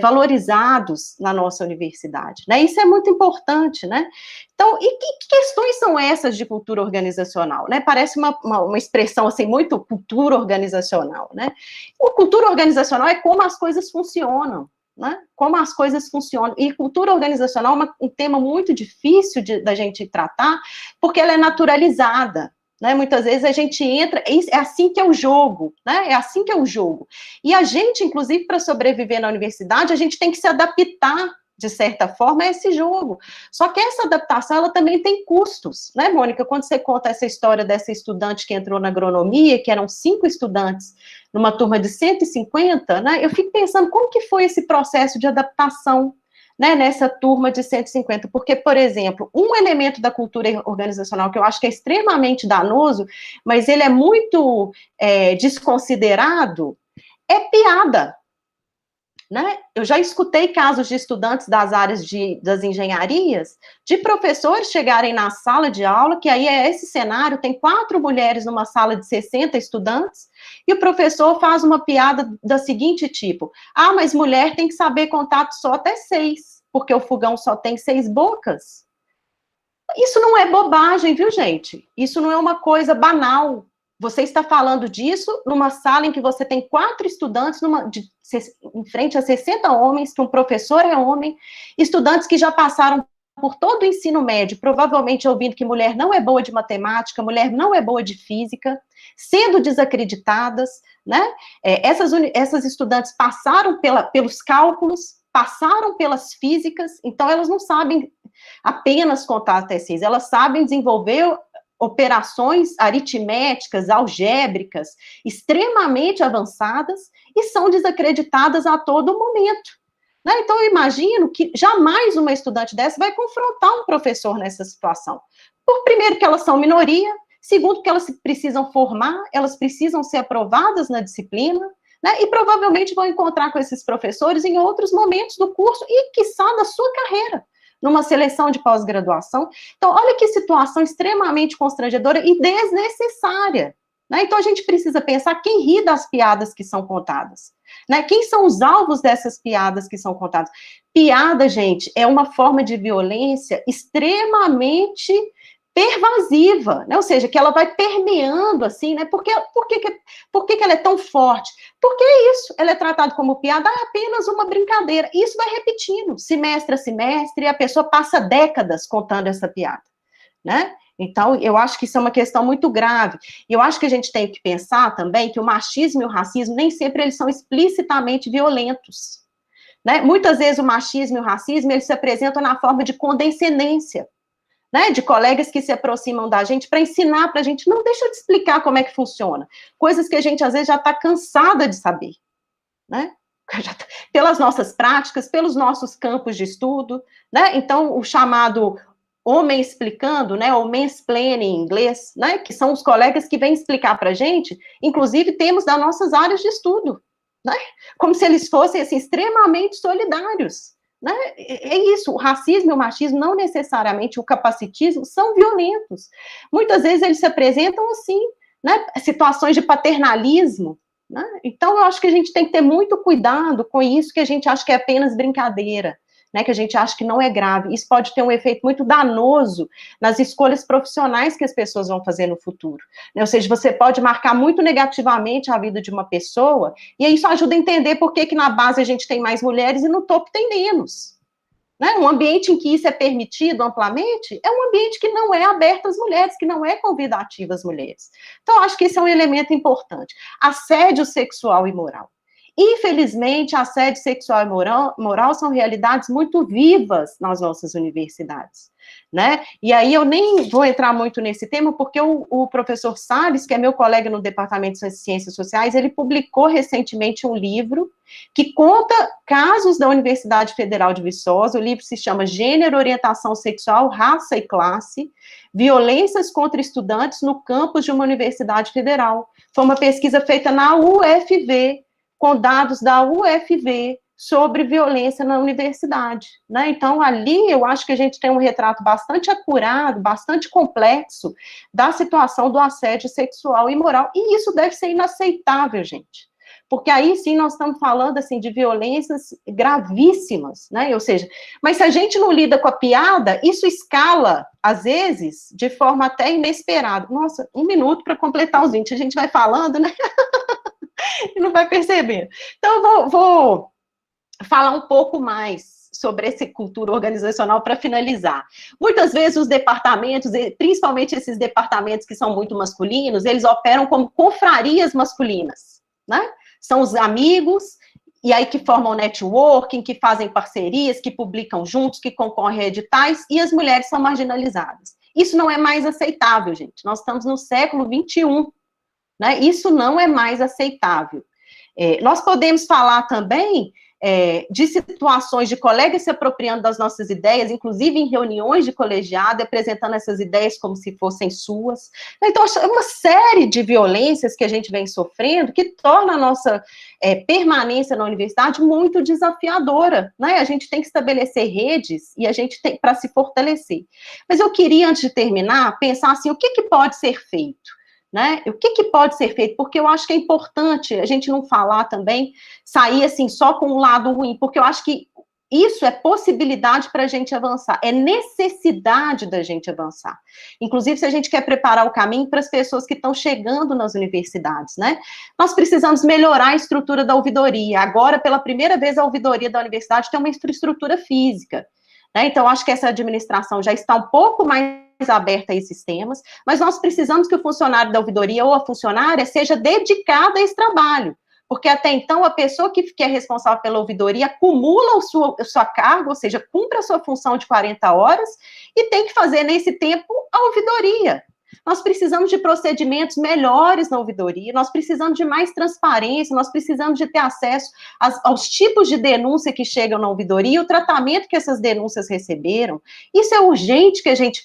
valorizados na nossa universidade, né? Isso é muito importante, né? Então, e que questões são essas de cultura organizacional, né? Parece uma expressão, assim, muito cultura organizacional, né? O cultura organizacional é como as coisas funcionam, né? Como as coisas funcionam. E cultura organizacional é um tema muito difícil da gente tratar, porque ela é naturalizada, né? Muitas vezes a gente entra, é assim que é o jogo, né? É assim que é o jogo. E a gente, inclusive, para sobreviver na universidade, a gente tem que se adaptar, de certa forma, a esse jogo. Só que essa adaptação, ela também tem custos, né, Mônica? Quando você conta essa história dessa estudante que entrou na agronomia, que eram 5 estudantes numa turma de 150, né, eu fico pensando como que foi esse processo de adaptação, né, nessa turma de 150, porque, por exemplo, um elemento da cultura organizacional que eu acho que é extremamente danoso, mas ele é muito desconsiderado, é piada. Né? Eu já escutei casos de estudantes das áreas das engenharias, de professores chegarem na sala de aula, que aí é esse cenário, tem 4 mulheres numa sala de 60 estudantes, e o professor faz uma piada da seguinte tipo, mas mulher tem que saber contar só até 6, porque o fogão só tem 6 bocas. Isso não é bobagem, viu, gente? Isso não é uma coisa banal. Você está falando disso numa sala em que você tem 4 estudantes em frente a 60 homens, que um professor é homem, estudantes que já passaram por todo o ensino médio, provavelmente ouvindo que mulher não é boa de matemática, mulher não é boa de física, sendo desacreditadas, né? Essas estudantes passaram pelos cálculos, passaram pelas físicas, então elas não sabem apenas contar até 6, elas sabem desenvolver operações aritméticas, algébricas, extremamente avançadas, e são desacreditadas a todo momento. Né? Então, eu imagino que jamais uma estudante dessa vai confrontar um professor nessa situação. Por primeiro, que elas são minoria, segundo, que elas precisam formar, elas precisam ser aprovadas na disciplina, né? E provavelmente vão encontrar com esses professores em outros momentos do curso e, quiçá, da sua carreira, numa seleção de pós-graduação. Então, olha que situação extremamente constrangedora e desnecessária. Né? Então, a gente precisa pensar quem ri das piadas que são contadas. Né? Quem são os alvos dessas piadas que são contadas? Piada, gente, é uma forma de violência extremamente pervasiva, né? Ou seja, que ela vai permeando, assim, né? Por que ela é tão forte? Porque é isso, ela é tratada como piada, é apenas uma brincadeira. Isso vai repetindo, semestre a semestre, e a pessoa passa décadas contando essa piada, né? Então, eu acho que isso é uma questão muito grave. E eu acho que a gente tem que pensar também que o machismo e o racismo, nem sempre eles são explicitamente violentos, né? Muitas vezes o machismo e o racismo, eles se apresentam na forma de condescendência, né, de colegas que se aproximam da gente para ensinar para a gente, não, deixa eu te explicar como é que funciona. Coisas que a gente, às vezes, já está cansada de saber, né? Pelas nossas práticas, pelos nossos campos de estudo, né? Então, o chamado homem explicando, né, ou mansplaining em inglês, né, que são os colegas que vêm explicar para a gente, inclusive temos das nossas áreas de estudo, né? Como se eles fossem, assim, extremamente solidários. Né? É isso, o racismo e o machismo, não necessariamente o capacitismo, são violentos. Muitas vezes eles se apresentam assim, né? Situações de paternalismo, né? Então eu acho que a gente tem que ter muito cuidado com isso que a gente acha que é apenas brincadeira, né? Que a gente acha que não é grave. Isso pode ter um efeito muito danoso nas escolhas profissionais que as pessoas vão fazer no futuro, né? Ou seja, você pode marcar muito negativamente a vida de uma pessoa, e isso ajuda a entender por que na base a gente tem mais mulheres e no topo tem menos. Né? Um ambiente em que isso é permitido amplamente é um ambiente que não é aberto às mulheres, que não é convidativo às mulheres. Então, acho que esse é um elemento importante. Assédio sexual e moral. Infelizmente, assédio sexual e moral são realidades muito vivas nas nossas universidades, né? E aí eu nem vou entrar muito nesse tema, porque o professor Salles, que é meu colega no Departamento de Ciências Sociais, ele publicou recentemente um livro que conta casos da Universidade Federal de Viçosa. O livro se chama Gênero, Orientação Sexual, Raça e Classe, Violências contra Estudantes no Campus de uma Universidade Federal. Foi uma pesquisa feita na UFV, com dados da UFV sobre violência na universidade, né? Então, ali, eu acho que a gente tem um retrato bastante acurado, bastante complexo da situação do assédio sexual e moral, e isso deve ser inaceitável, gente, porque aí, sim, nós estamos falando, assim, de violências gravíssimas, né? Ou seja, mas se a gente não lida com a piada, isso escala, às vezes, de forma até inesperada. Nossa, 1 minuto para completar os 20, a gente vai falando, né? E não vai perceber. Então, eu vou falar um pouco mais sobre essa cultura organizacional para finalizar. Muitas vezes os departamentos, principalmente esses departamentos que são muito masculinos, eles operam como confrarias masculinas, né? São os amigos, e aí que formam networking, que fazem parcerias, que publicam juntos, que concorrem a editais, e as mulheres são marginalizadas. Isso não é mais aceitável, gente. Nós estamos no século XXI, né? Isso não é mais aceitável. Nós podemos falar também de situações de colegas se apropriando das nossas ideias, inclusive em reuniões de colegiado, apresentando essas ideias como se fossem suas. Então, é uma série de violências que a gente vem sofrendo que torna a nossa permanência na universidade muito desafiadora, né? A gente tem que estabelecer redes e a gente tem para se fortalecer. Mas eu queria, antes de terminar, pensar assim, o que pode ser feito? Né? O que pode ser feito? Porque eu acho que é importante a gente não falar também, sair assim só com um lado ruim, porque eu acho que isso é possibilidade para a gente avançar, é necessidade da gente avançar. Inclusive, se a gente quer preparar o caminho para as pessoas que estão chegando nas universidades, né? Nós precisamos melhorar a estrutura da ouvidoria. Agora, pela primeira vez, a ouvidoria da universidade tem uma infraestrutura física, né? Então, acho que essa administração já está um pouco mais aberta a esses temas, mas nós precisamos que o funcionário da ouvidoria ou a funcionária seja dedicada a esse trabalho, porque até então a pessoa que é responsável pela ouvidoria acumula sua carga, ou seja, cumpre a sua função de 40 horas e tem que fazer nesse tempo a ouvidoria. Nós precisamos de procedimentos melhores na ouvidoria, nós precisamos de mais transparência, nós precisamos de ter acesso aos tipos de denúncia que chegam na ouvidoria e o tratamento que essas denúncias receberam. Isso é urgente que a gente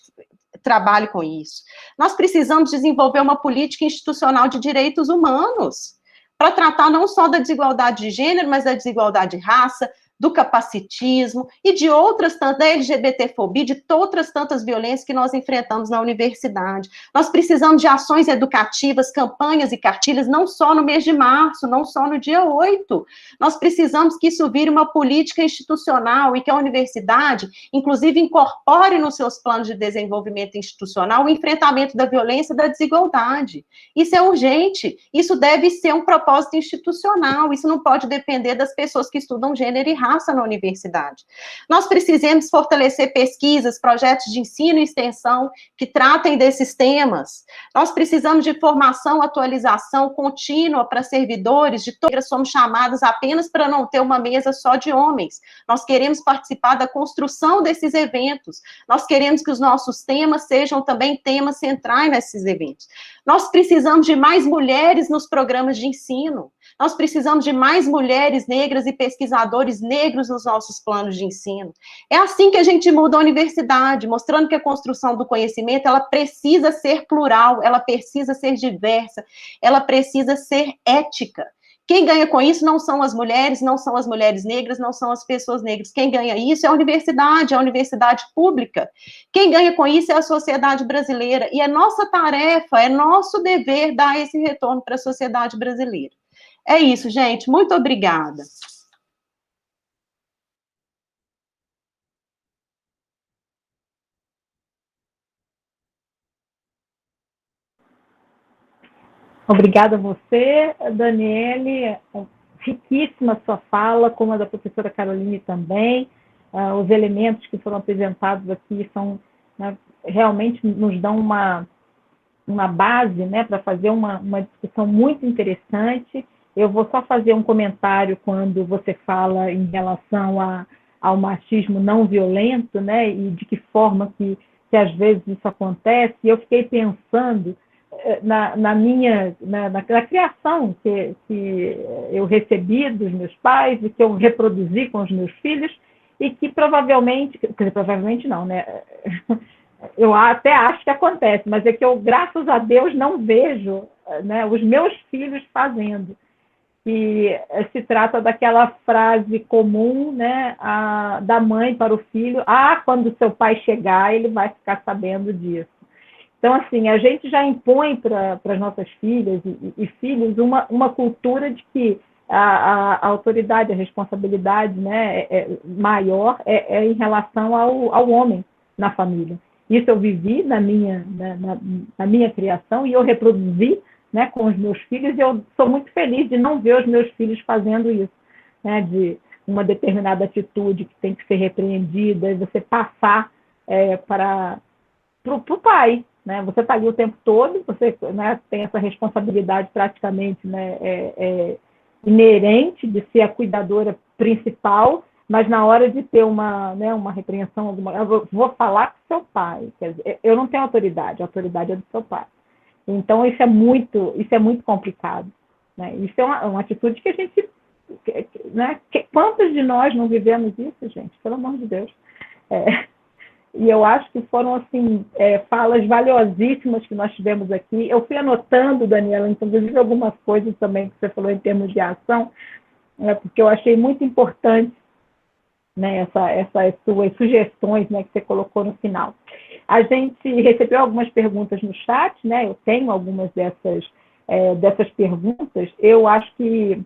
trabalhe com isso. Nós precisamos desenvolver uma política institucional de direitos humanos para tratar não só da desigualdade de gênero, mas da desigualdade de raça, do capacitismo e de outras tantas, da LGBTfobia, de outras tantas violências que nós enfrentamos na universidade. Nós precisamos de ações educativas, campanhas e cartilhas, não só no mês de março, não só no dia 8. Nós precisamos que isso vire uma política institucional e que a universidade, inclusive, incorpore nos seus planos de desenvolvimento institucional o enfrentamento da violência e da desigualdade. Isso é urgente, isso deve ser um propósito institucional, isso não pode depender das pessoas que estudam gênero e raça. faça na universidade. Nós precisamos fortalecer pesquisas, projetos de ensino e extensão que tratem desses temas. Nós precisamos de formação, atualização contínua para servidores de todas, somos chamadas apenas para não ter uma mesa só de homens. Nós queremos participar da construção desses eventos. Nós queremos que os nossos temas sejam também temas centrais nesses eventos. Nós precisamos de mais mulheres nos programas de ensino. Nós precisamos de mais mulheres negras e pesquisadores negros nos nossos planos de ensino. É assim que a gente muda a universidade, mostrando que a construção do conhecimento, ela precisa ser plural, ela precisa ser diversa, ela precisa ser ética. Quem ganha com isso não são as mulheres, não são as mulheres negras, não são as pessoas negras. Quem ganha isso é a universidade pública. Quem ganha com isso é a sociedade brasileira. E é nossa tarefa, é nosso dever dar esse retorno para a sociedade brasileira. É isso, gente. Muito obrigada. Obrigada a você, Daniele. Riquíssima sua fala, como a da professora Caroline também. Os elementos que foram apresentados aqui são, né, realmente nos dão uma base, né, para fazer uma discussão muito interessante. Eu vou só fazer um comentário quando você fala em relação ao machismo não violento, né, e de que forma que às vezes isso acontece. E eu fiquei pensando na criação que eu recebi dos meus pais e que eu reproduzi com os meus filhos e que provavelmente não, né? Eu até acho que acontece, mas é que eu, graças a Deus, não vejo, né, os meus filhos fazendo. E se trata daquela frase comum, né, da mãe para o filho: quando seu pai chegar, ele vai ficar sabendo disso. Então, assim, a gente já impõe para as nossas filhas e filhos uma cultura de que a autoridade, a responsabilidade, né, maior é em relação ao homem na família. Isso eu vivi na minha criação e eu reproduzi, né, com os meus filhos, e eu sou muito feliz de não ver os meus filhos fazendo isso, né, de uma determinada atitude que tem que ser repreendida e você passar para o pai. Né? Você está ali o tempo todo, você, né, tem essa responsabilidade praticamente, né, inerente de ser a cuidadora principal, mas na hora de ter uma repreensão, eu vou falar com seu pai. Quer dizer, eu não tenho autoridade, a autoridade é do seu pai. Então, isso é muito complicado. Né? Isso é uma atitude que a gente... Né? Quantos de nós não vivemos isso, gente? Pelo amor de Deus. E eu acho que foram, assim, falas valiosíssimas que nós tivemos aqui. Eu fui anotando, Daniela, inclusive algumas coisas também que você falou em termos de ação, porque eu achei muito importante, né, essas suas sugestões, né, que você colocou no final. A gente recebeu algumas perguntas no chat, né? Eu tenho algumas dessas perguntas. Eu acho que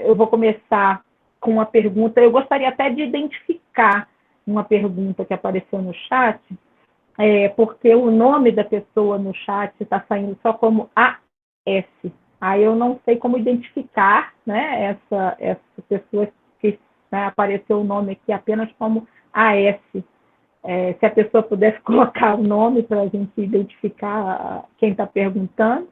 eu vou começar com uma pergunta. Eu gostaria até de identificar uma pergunta que apareceu no chat, porque o nome da pessoa no chat está saindo só como AS. Aí eu não sei como identificar, né, essa pessoa que, né, apareceu o nome aqui apenas como AS. Se a pessoa pudesse colocar o nome para a gente identificar quem está perguntando.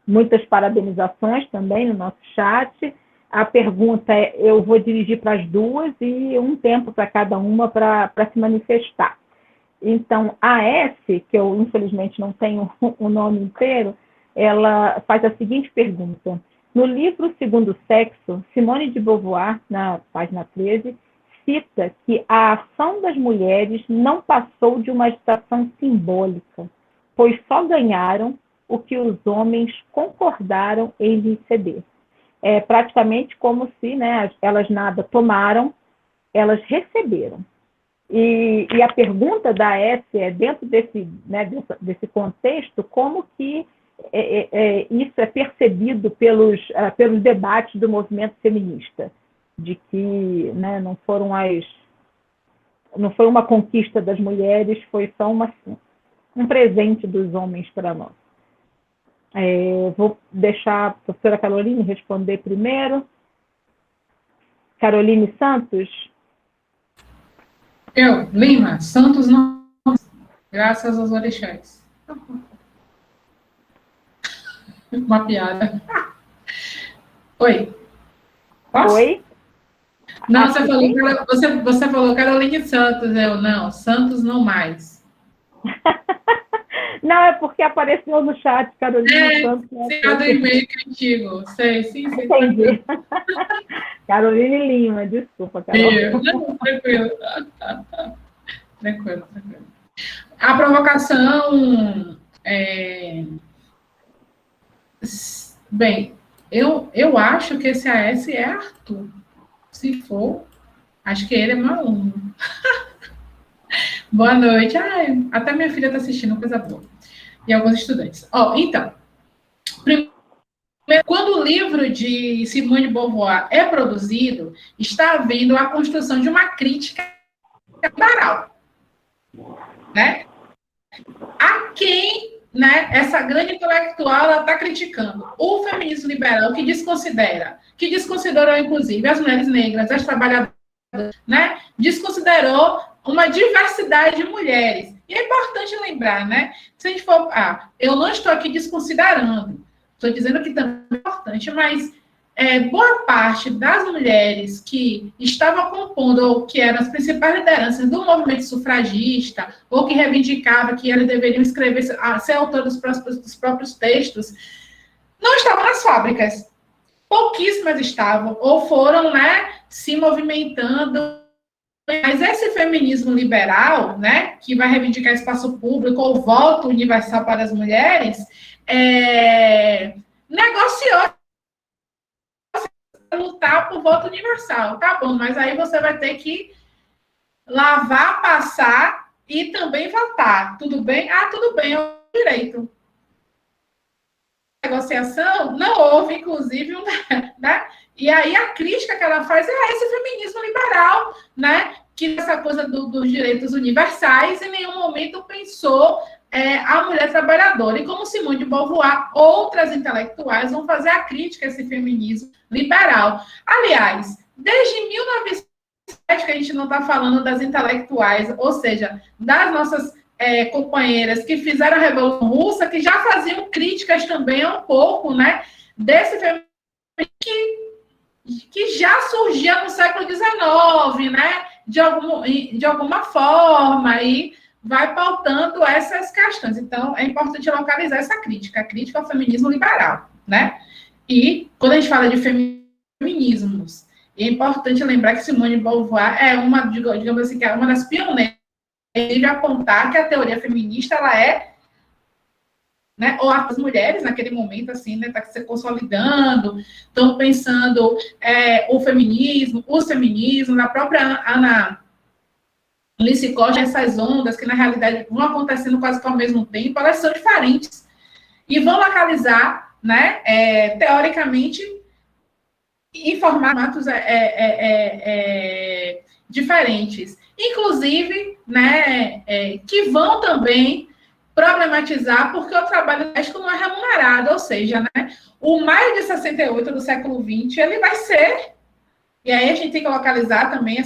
Muitas parabenizações também no nosso chat. A pergunta eu vou dirigir para as duas e um tempo para cada uma para se manifestar. Então, a S, que eu infelizmente não tenho o nome inteiro, ela faz a seguinte pergunta. No livro Segundo Sexo, Simone de Beauvoir, na página 13, cita que a ação das mulheres não passou de uma agitação simbólica, pois só ganharam o que os homens concordaram em lhes ceder. É praticamente como se, né, elas nada tomaram, elas receberam. E a pergunta da S é, dentro desse contexto, como que isso é percebido pelos debates do movimento feminista, de que, né, não foi uma conquista das mulheres, foi só um presente dos homens para nós. Vou deixar a professora Caroline responder primeiro. Caroline Santos? Eu, Lima, Santos não, graças aos orixás. Uma piada. Oi. Posso? Oi? Não, você falou Caroline Santos, eu não, Santos não mais. Não, é porque apareceu no chat, Caroline Santos. Sim, do e-mail que é antigo. Sei, sim. Entendi. Caroline Lima, desculpa, Carol. Não, tranquilo. Tranquilo. A provocação... Bem, eu acho que esse AS é Arthur. Se for, acho que ele é meu aluno. Boa noite. Ai, até minha filha está assistindo, coisa boa. E alguns estudantes. Então, primeiro, quando o livro de Simone de Beauvoir é produzido, está havendo a construção de uma crítica cultural, né? A quem, né, essa grande intelectual está criticando? O feminismo liberal, que desconsiderou, inclusive, as mulheres negras, as trabalhadoras, né? Desconsiderou uma diversidade de mulheres. E é importante lembrar, né? Se a gente for... eu não estou aqui desconsiderando, estou dizendo que também é importante, mas boa parte das mulheres que estavam compondo, ou que eram as principais lideranças do movimento sufragista, ou que reivindicava que elas deveriam escrever, ser autoras dos próprios textos, não estavam nas fábricas. Pouquíssimas estavam, ou foram, né, se movimentando. Mas esse feminismo liberal, né, que vai reivindicar espaço público ou voto universal para as mulheres, negociou lutar por voto universal. Tá bom, mas aí você vai ter que lavar, passar e também votar. Tudo bem? Tudo bem, é o direito. Negociação não houve, inclusive, né? E aí a crítica que ela faz é esse feminismo liberal, né? Que essa coisa dos direitos universais em nenhum momento pensou a mulher trabalhadora. E como Simone de Beauvoir, outras intelectuais vão fazer a crítica a esse feminismo liberal. Aliás, desde 1907 que a gente não está falando das intelectuais, ou seja, das nossas companheiras que fizeram a Revolução Russa, que já faziam críticas também um pouco, né, desse feminismo que já surgia no século XIX, né, de alguma forma, e vai pautando essas questões. Então, é importante localizar essa crítica, a crítica ao feminismo liberal, né? E, quando a gente fala de feminismos, é importante lembrar que Simone de Beauvoir é uma, digamos assim, que é uma das pioneiras de apontar que a teoria feminista, ela né, ou as mulheres, naquele momento, assim, né, está se consolidando, estão pensando o feminismo, os feminismos, na própria Ana Alice Costa, essas ondas que, na realidade, vão acontecendo quase que ao mesmo tempo, elas são diferentes e vão localizar, né, teoricamente, em formatos diferentes. Inclusive, né, que vão também problematizar porque o trabalho doméstico não é remunerado, ou seja, né, o maio de 68 do século XX, ele vai ser, e aí a gente tem que localizar também,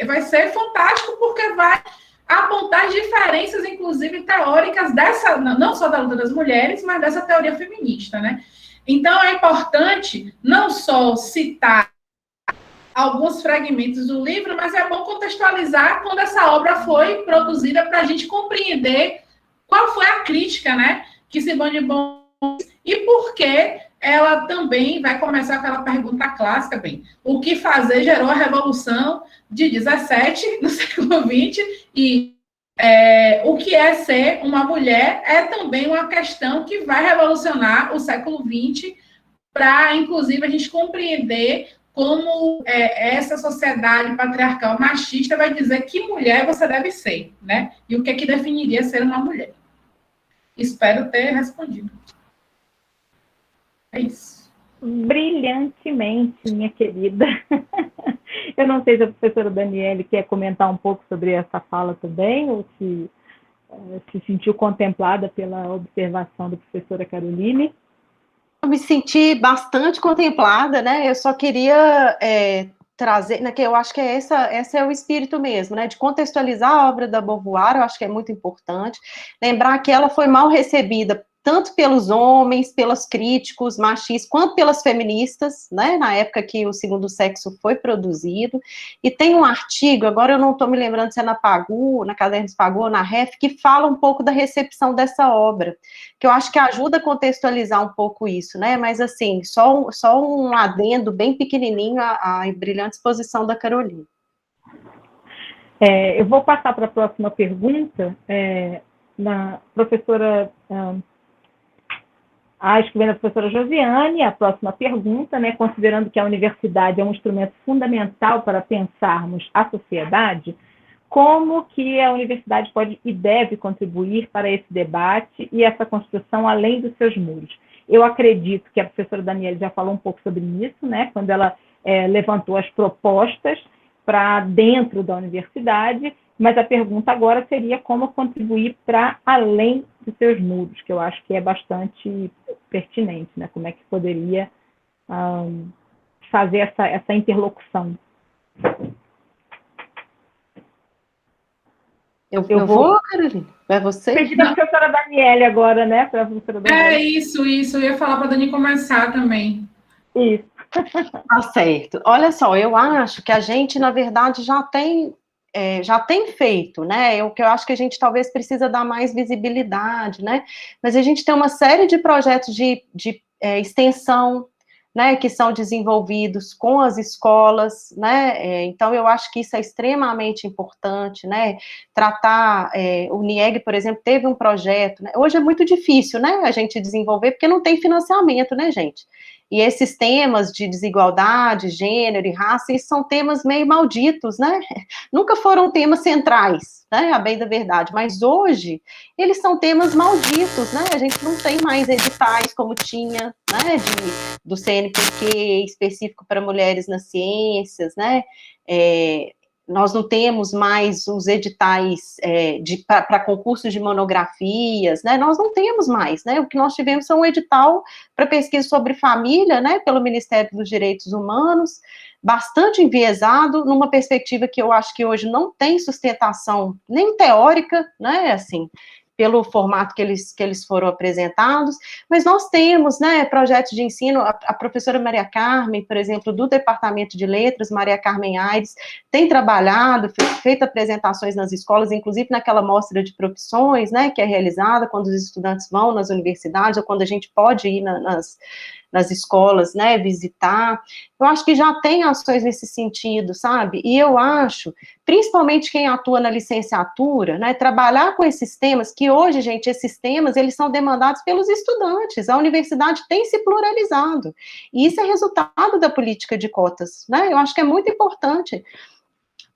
vai ser fantástico porque vai apontar diferenças, inclusive, teóricas dessa, não só da luta das mulheres, mas dessa teoria feminista, né? Então, é importante não só citar alguns fragmentos do livro, mas é bom contextualizar quando essa obra foi produzida para a gente compreender qual foi a crítica, né, que Simone de Beauvoir e por que ela também vai começar aquela pergunta clássica, bem, o que fazer gerou a Revolução de 17 no século XX e o que é ser uma mulher é também uma questão que vai revolucionar o século XX para, inclusive, a gente compreender como essa sociedade patriarcal machista vai dizer que mulher você deve ser, né? E o que é que definiria ser uma mulher. Espero ter respondido. É isso. Brilhantemente, minha querida. Eu não sei se a professora Daniele quer comentar um pouco sobre essa fala também, ou se sentiu contemplada pela observação da professora Caroline. Eu me senti bastante contemplada, né? Eu só queria trazer, né, que eu acho que esse é o espírito mesmo, né, de contextualizar a obra da Beauvoir, eu acho que é muito importante, lembrar que ela foi mal recebida tanto pelos homens, pelos críticos machistas, quanto pelas feministas, né, na época que o Segundo Sexo foi produzido, e tem um artigo, agora eu não estou me lembrando se é na Pagu, na Cadernos Pagu ou na REF, que fala um pouco da recepção dessa obra, que eu acho que ajuda a contextualizar um pouco isso, né, mas assim, só um adendo bem pequenininho à brilhante exposição da Carolina. Eu vou passar para a próxima pergunta, na professora... acho que vem da professora Josiane, a próxima pergunta, né, considerando que a universidade é um instrumento fundamental para pensarmos a sociedade, como que a universidade pode e deve contribuir para esse debate e essa construção além dos seus muros? Eu acredito que a professora Daniela já falou um pouco sobre isso, né, quando ela levantou as propostas para dentro da universidade, mas a pergunta agora seria como contribuir para além dos seus muros, que eu acho que é bastante pertinente, né? Como é que poderia fazer essa interlocução? Eu vou, Carolina? É você? Pedir para a professora Daniela agora, né? Para a professora Daniela. Isso, eu ia falar para a Dani começar também. Isso. Tá certo. Olha só, eu acho que a gente, na verdade, já tem feito, né? O que eu acho que a gente talvez precisa dar mais visibilidade, né? Mas a gente tem uma série de projetos de extensão, né, que são desenvolvidos com as escolas, né, então eu acho que isso é extremamente importante, né, tratar, o NIEG, por exemplo, teve um projeto, né, hoje é muito difícil, né, a gente desenvolver, porque não tem financiamento, né, gente, e esses temas de desigualdade, gênero e raça, esses são temas meio malditos, né, nunca foram temas centrais, né, a bem da verdade, mas hoje, eles são temas malditos, né, a gente não tem mais editais como tinha, né, do CNPq específico para mulheres nas ciências, né, nós não temos mais os editais para concursos de monografias, né, nós não temos mais, né, o que nós tivemos é um edital para pesquisa sobre família, né, pelo Ministério dos Direitos Humanos, bastante enviesado, numa perspectiva que eu acho que hoje não tem sustentação nem teórica, né, assim, pelo formato que eles foram apresentados, mas nós temos, né, projetos de ensino, a professora Maria Carmen, por exemplo, do Departamento de Letras, Maria Carmen Aires, tem trabalhado, feito apresentações nas escolas, inclusive naquela mostra de profissões, né, que é realizada quando os estudantes vão nas universidades, ou quando a gente pode ir nas escolas, né, visitar, eu acho que já tem ações nesse sentido, sabe, e eu acho, principalmente quem atua na licenciatura, né, trabalhar com esses temas, que hoje, gente, esses temas, eles são demandados pelos estudantes, a universidade tem se pluralizado, e isso é resultado da política de cotas, né, eu acho que é muito importante.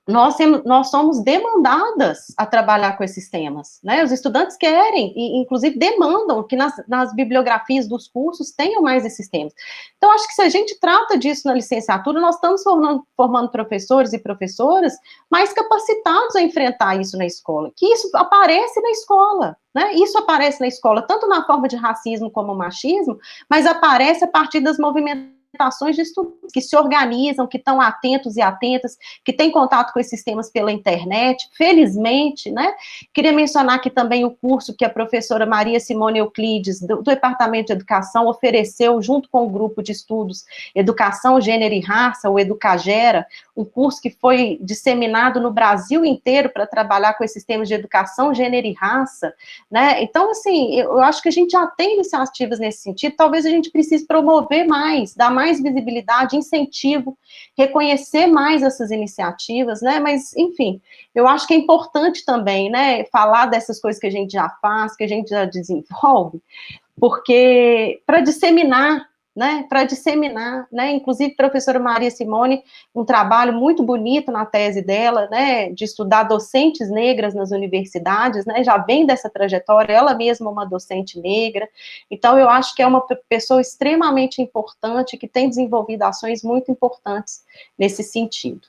Nós somos demandadas a trabalhar com esses temas, né, os estudantes querem, e inclusive demandam que nas bibliografias dos cursos tenham mais esses temas. Então, acho que se a gente trata disso na licenciatura, nós estamos formando professores e professoras mais capacitados a enfrentar isso na escola, que isso aparece na escola, né, isso aparece na escola, tanto na forma de racismo como machismo, mas aparece a partir das movimentações de estudantes que se organizam, que estão atentos e atentas, que têm contato com esses temas pela internet, felizmente, né? Queria mencionar aqui também o curso que a professora Maria Simone Euclides, do Departamento de Educação, ofereceu junto com o grupo de estudos Educação, Gênero e Raça, o Educagera, um curso que foi disseminado no Brasil inteiro para trabalhar com esses temas de educação, gênero e raça, né? Então, assim, eu acho que a gente já tem iniciativas nesse sentido, talvez a gente precise promover mais, dar mais visibilidade, incentivo, reconhecer mais essas iniciativas, né, mas, enfim, eu acho que é importante também, né, falar dessas coisas que a gente já faz, que a gente já desenvolve, porque, para disseminar, né, inclusive a professora Maria Simone, um trabalho muito bonito na tese dela, né, de estudar docentes negras nas universidades, né, já vem dessa trajetória, ela mesma é uma docente negra, então eu acho que é uma pessoa extremamente importante, que tem desenvolvido ações muito importantes nesse sentido.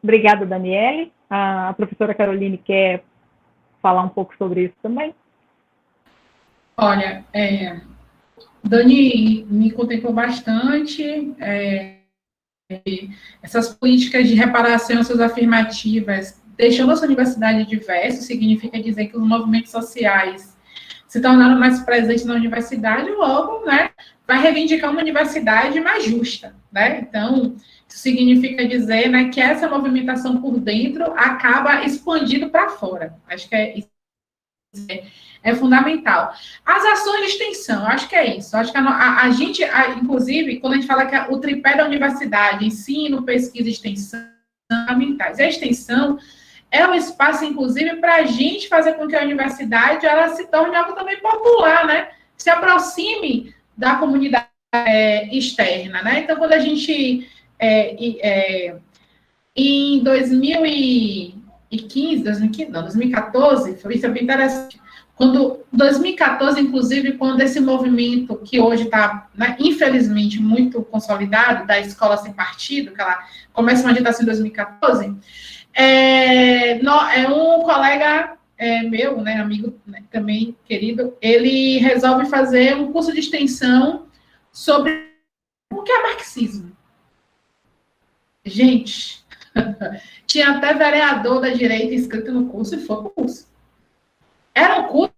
Obrigada, Daniele. A professora Caroline quer falar um pouco sobre isso também? Olha, Dani me contemplou bastante, essas políticas de reparação, essas afirmativas, deixando essa universidade diversa, significa dizer que os movimentos sociais se tornaram mais presentes na universidade, logo, né, vai reivindicar uma universidade mais justa, né? Então, isso significa dizer, né, que essa movimentação por dentro acaba expandindo para fora. Acho que é fundamental. As ações de extensão, acho que é isso. Acho que a gente, inclusive, quando a gente fala que o tripé da universidade, ensino, pesquisa e extensão, fundamentais. A extensão é um espaço, inclusive, para a gente fazer com que a universidade ela se torne algo também popular, né? Se aproxime da comunidade externa, né? Então, quando a gente, em 2014, foi isso, é bem interessante. Quando 2014, inclusive, quando esse movimento que hoje está, né, infelizmente, muito consolidado, da escola sem partido, que ela começa uma agitação em 2014, um colega meu, né, amigo, né, também querido, ele resolve fazer um curso de extensão sobre o que é marxismo. Gente, tinha até vereador da direita inscrito no curso e foi para o curso. Era um curso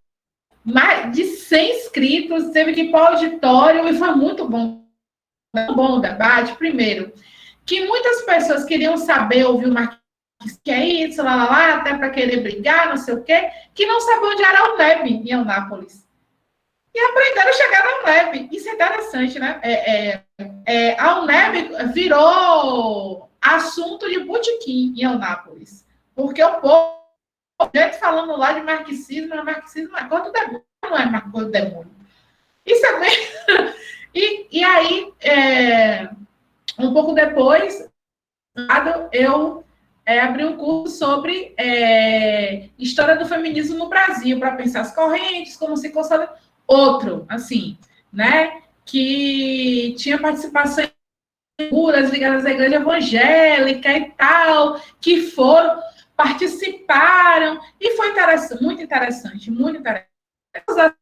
de 100 inscritos, teve que ir para o auditório e foi muito bom. Um bom debate, primeiro, que muitas pessoas queriam saber, ouvir o marxismo, que é isso, até para querer brigar, não sei o quê, que não sabiam onde era a UNEB em Eunápolis. E aprenderam a chegar na UNEB. Isso é interessante, né? A UNEB virou assunto de botequim em Eunápolis. Porque o povo, gente falando lá de marxismo é coisa do demônio, não é coisa do demônio. Isso é bem... e aí, um pouco depois, eu abri um curso sobre história do feminismo no Brasil, para pensar as correntes, como se consolida. Outro, assim, né, que tinha participação em figuras ligadas à igreja evangélica e tal, que participaram, e foi muito interessante, muito interessante. A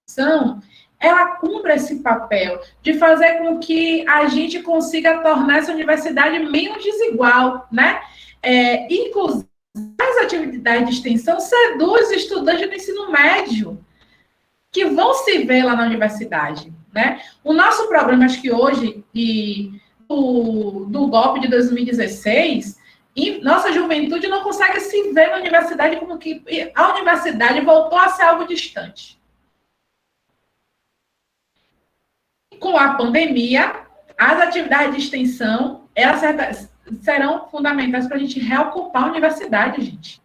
ação, ela cumpre esse papel de fazer com que a gente consiga tornar essa universidade menos desigual, né? Inclusive, as atividades de extensão seduzem estudantes do ensino médio, que vão se ver lá na universidade, né? O nosso problema, acho que hoje, do golpe de 2016, nossa juventude não consegue se ver na universidade como que a universidade voltou a ser algo distante. Com a pandemia, as atividades de extensão, elas serão fundamentais para a gente reocupar a universidade, gente.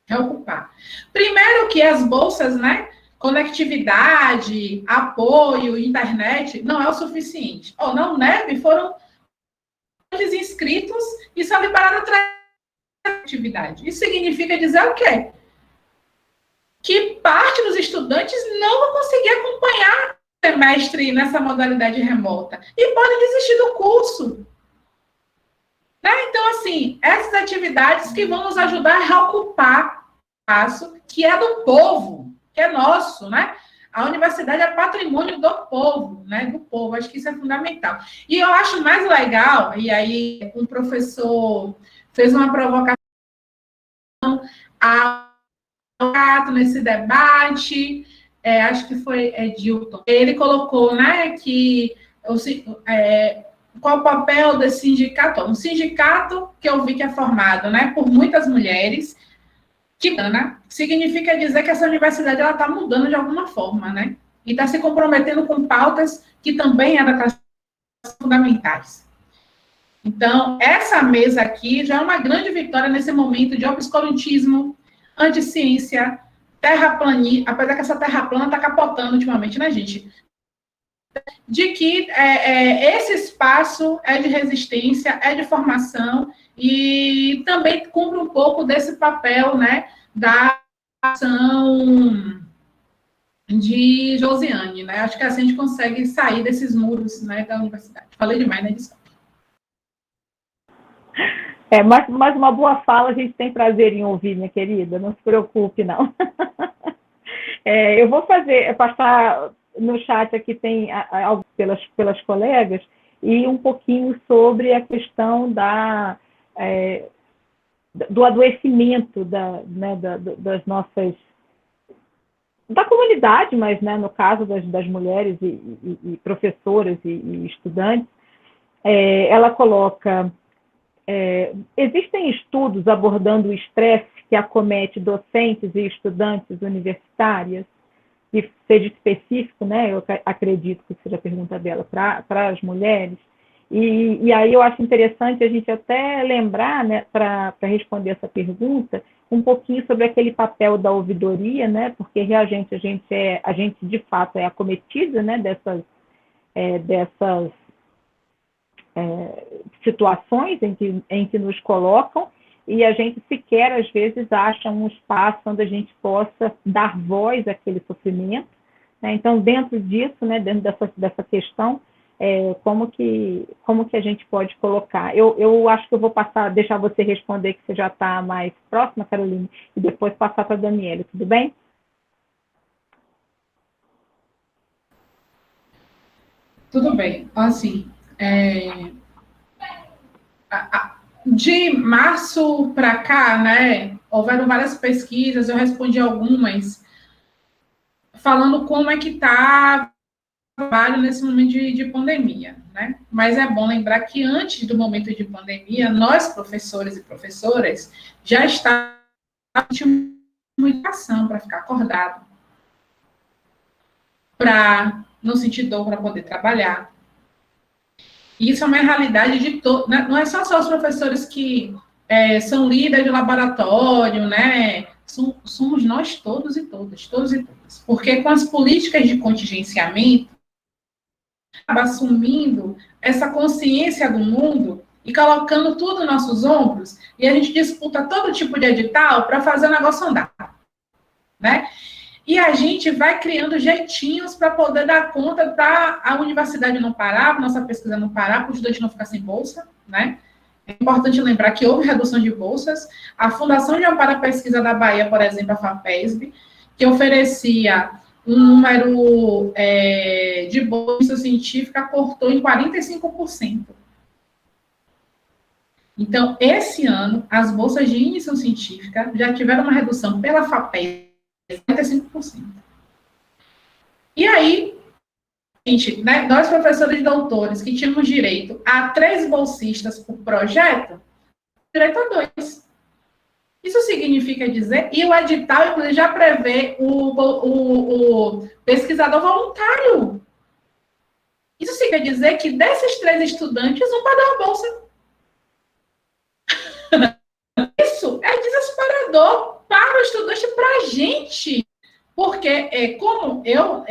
Reocupar. Primeiro que as bolsas, né? Conectividade, apoio, internet, não é o suficiente. Na UNEB foram inscritos e só liberaram atividade. Isso significa dizer o quê? Que parte dos estudantes não vão conseguir acompanhar o semestre nessa modalidade remota e podem desistir do curso. Né? Então, assim, essas atividades que vão nos ajudar a reocupar o espaço que é do povo, que é nosso, né? A universidade é patrimônio do povo, né? Do povo, acho que isso é fundamental. E eu acho mais legal, e aí um professor fez uma provocação nesse debate, acho que foi Dilton. Ele colocou, né, que qual o papel desse sindicato? Um sindicato que eu vi que é formado, né, por muitas mulheres, significa dizer que essa universidade ela está mudando de alguma forma, né? E está se comprometendo com pautas que também eram fundamentais. Então, essa mesa aqui já é uma grande vitória nesse momento de obscurantismo, anticiência, terraplanismo, apesar que essa terra plana está capotando ultimamente, né, gente? De que esse espaço é de resistência, é de formação, e também cumpre um pouco desse papel, né, da ação de Josiane, né? Acho que assim a gente consegue sair desses muros, né, da universidade. Falei demais, né, desculpa. Mais uma boa fala a gente tem prazer em ouvir, minha querida, não se preocupe, não. Eu vou passar no chat aqui tem algo pelas colegas, e um pouquinho sobre a questão do adoecimento das nossas, da comunidade, mas, né, no caso das mulheres e professoras e estudantes. Ela coloca, existem estudos abordando o estresse que acomete docentes e estudantes universitárias, e seja específico, né, eu acredito que seja a pergunta dela, para as mulheres. E aí eu acho interessante a gente até lembrar, né, para responder essa pergunta, um pouquinho sobre aquele papel da ouvidoria, né, porque a gente de fato é acometida, né, dessas situações em que nos colocam, e a gente sequer, às vezes, acha um espaço onde a gente possa dar voz àquele sofrimento, né? Então, dentro disso, né, dentro dessa questão, como que a gente pode colocar? Eu acho que eu vou deixar você responder, que você já está mais próxima, Caroline, e depois passar para a Daniela, tudo bem? Tudo bem. Assim, de março para cá, né, houveram várias pesquisas, eu respondi algumas, falando como é que está o trabalho nesse momento de pandemia, né? Mas é bom lembrar que antes do momento de pandemia, nós, professores e professoras, já estávamos em muita ação para ficar acordado, para não sentir dor para poder trabalhar. E isso é uma realidade de todos, né? Não é só os professores que são líderes de laboratório, né? Somos nós todos e todas. Porque com as políticas de contingenciamento, acaba assumindo essa consciência do mundo e colocando tudo nos nossos ombros, e a gente disputa todo tipo de edital para fazer o negócio andar, né? E a gente vai criando jeitinhos para poder dar conta para a universidade não parar, para a nossa pesquisa não parar, para o estudante não ficar sem bolsa, né? É importante lembrar que houve redução de bolsas. A Fundação de Amparo à Pesquisa da Bahia, por exemplo, a FAPESB, que oferecia um número de bolsa científica, cortou em 45%. Então, esse ano, as bolsas de iniciação científica já tiveram uma redução pela FAPESB de 45%. E aí, gente, né, nós, professores e doutores, que tínhamos direito a 3 bolsistas por projeto, direito a 2. Isso significa dizer, e o edital, inclusive, já prevê o pesquisador voluntário. Isso significa dizer que desses 3 estudantes, um vai dar uma bolsa. Isso é desesperador para o estudante, para a gente. Porque, como eu,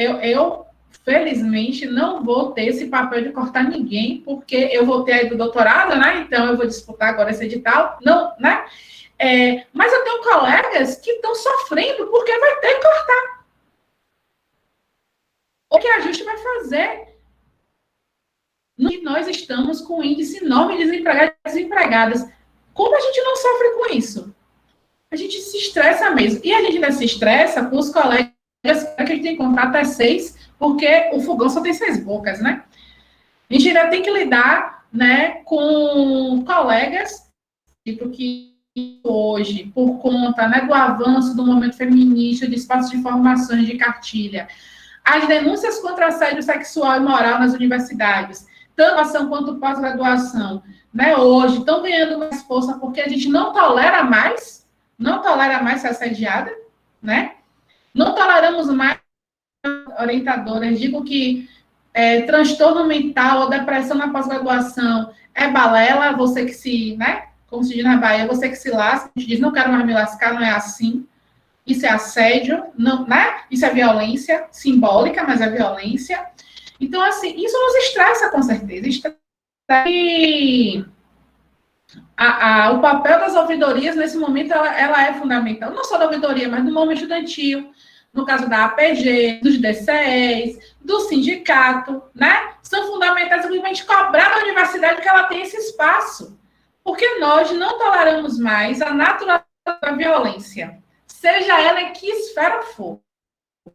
felizmente, não vou ter esse papel de cortar ninguém, porque eu vou ter aí do doutorado, né? Então, eu vou disputar agora esse edital. Não, né? Mas eu tenho colegas que estão sofrendo porque vai ter que cortar. O que a gente vai fazer? Nós estamos com um índice enorme de desempregados e desempregadas. Como a gente não sofre com isso? A gente se estressa mesmo. E a gente ainda se estressa com os colegas que a gente tem contato até 6, porque o fogão só tem 6 bocas, né? A gente ainda tem que lidar, né, com colegas, tipo, que hoje, por conta, né, do avanço do movimento feminista, de espaços de informações, de cartilha, as denúncias contra assédio sexual e moral nas universidades, tanto ação quanto pós-graduação, né, hoje, estão ganhando mais força porque a gente não tolera mais ser assediada, né? Não toleramos mais orientadoras. Digo que transtorno mental ou depressão na pós-graduação é balela, você que se, né? Como se diz na Bahia, você que se lasca, a gente diz, não quero mais me lascar, não é assim. Isso é assédio, não, né? Isso é violência simbólica, mas é violência. Então, assim, isso nos estressa, com certeza. E o papel das ouvidorias, nesse momento, ela é fundamental. Não só da ouvidoria, mas do movimento estudantil, no caso da APG, dos DCEs, do sindicato, né? São fundamentais, simplesmente, cobrar da universidade que ela tenha esse espaço. Porque nós não toleramos mais a natureza da violência, seja ela em que esfera for.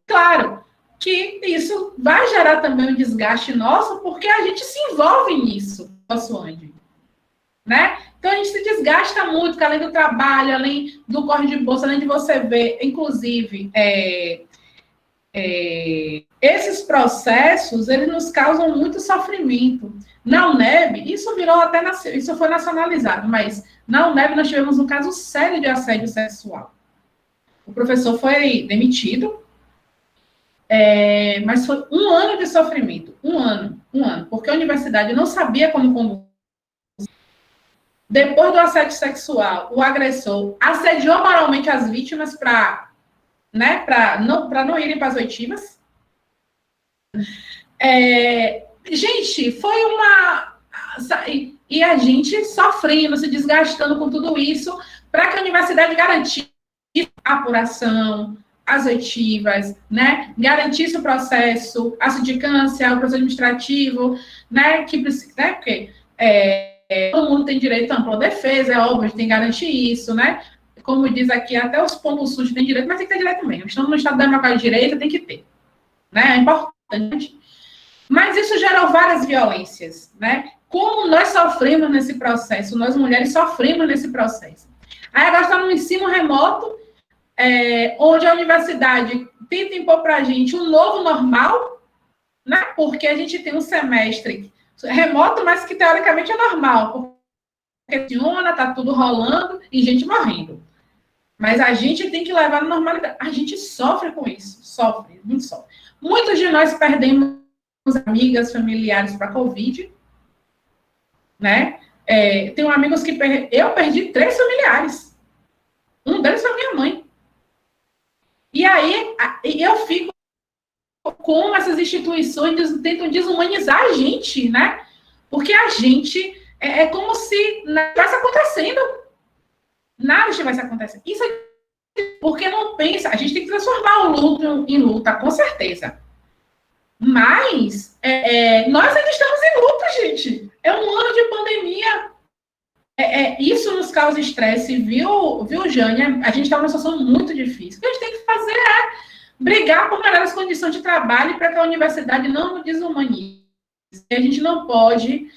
Claro, que isso vai gerar também um desgaste nosso, porque a gente se envolve nisso, nosso ânimo, né? Então, a gente se desgasta muito, que além do trabalho, além do corre de bolsa, além de você ver, inclusive, esses processos, eles nos causam muito sofrimento. Na UNEB, isso virou até, isso foi nacionalizado, mas na UNEB nós tivemos um caso sério de assédio sexual. O professor foi demitido, mas foi 1 ano de sofrimento, 1 ano, porque a universidade não sabia como conduzir. Depois do assédio sexual, o agressor assediou moralmente as vítimas para não irem para as oitivas. Gente, foi uma... E a gente sofrendo, se desgastando com tudo isso, para que a universidade garantisse a apuração, as oitivas, né? Garantisse o processo, a sindicância, o processo administrativo, né? Porque todo mundo tem direito à ampla defesa, é óbvio, a gente tem que garantir isso, né? Como diz aqui, até os pombos sujos têm direito, mas tem que ter direito mesmo. Estamos no Estado Democrático de Direito, tem que ter. Né? É importante. Mas isso gerou várias violências, né? Como nós sofremos nesse processo, nós mulheres sofremos nesse processo. Aí agora está no ensino remoto, onde a universidade tenta impor para a gente um novo normal, né? Porque a gente tem um semestre remoto, mas que teoricamente é normal, porque funciona, está tudo rolando e gente morrendo. Mas a gente tem que levar na normalidade. A gente sofre com isso, sofre, muito sofre. Muitos de nós perdemos amigas, familiares para a Covid, né? Tenho amigos que eu perdi 3 familiares. Um deles foi minha mãe. E aí eu fico como essas instituições tentam desumanizar a gente, né? Porque a gente é como se nada estivesse acontecendo. Nada estivesse acontecendo. Isso é porque não pensa. A gente tem que transformar o luto em luta, com certeza. Mas nós ainda estamos em luta, gente. É 1 ano de pandemia. Isso nos causa estresse, viu, Jânia? A gente está numa situação muito difícil. O que a gente tem que fazer é brigar por melhores condições de trabalho para que a universidade não nos desumanize. A gente não pode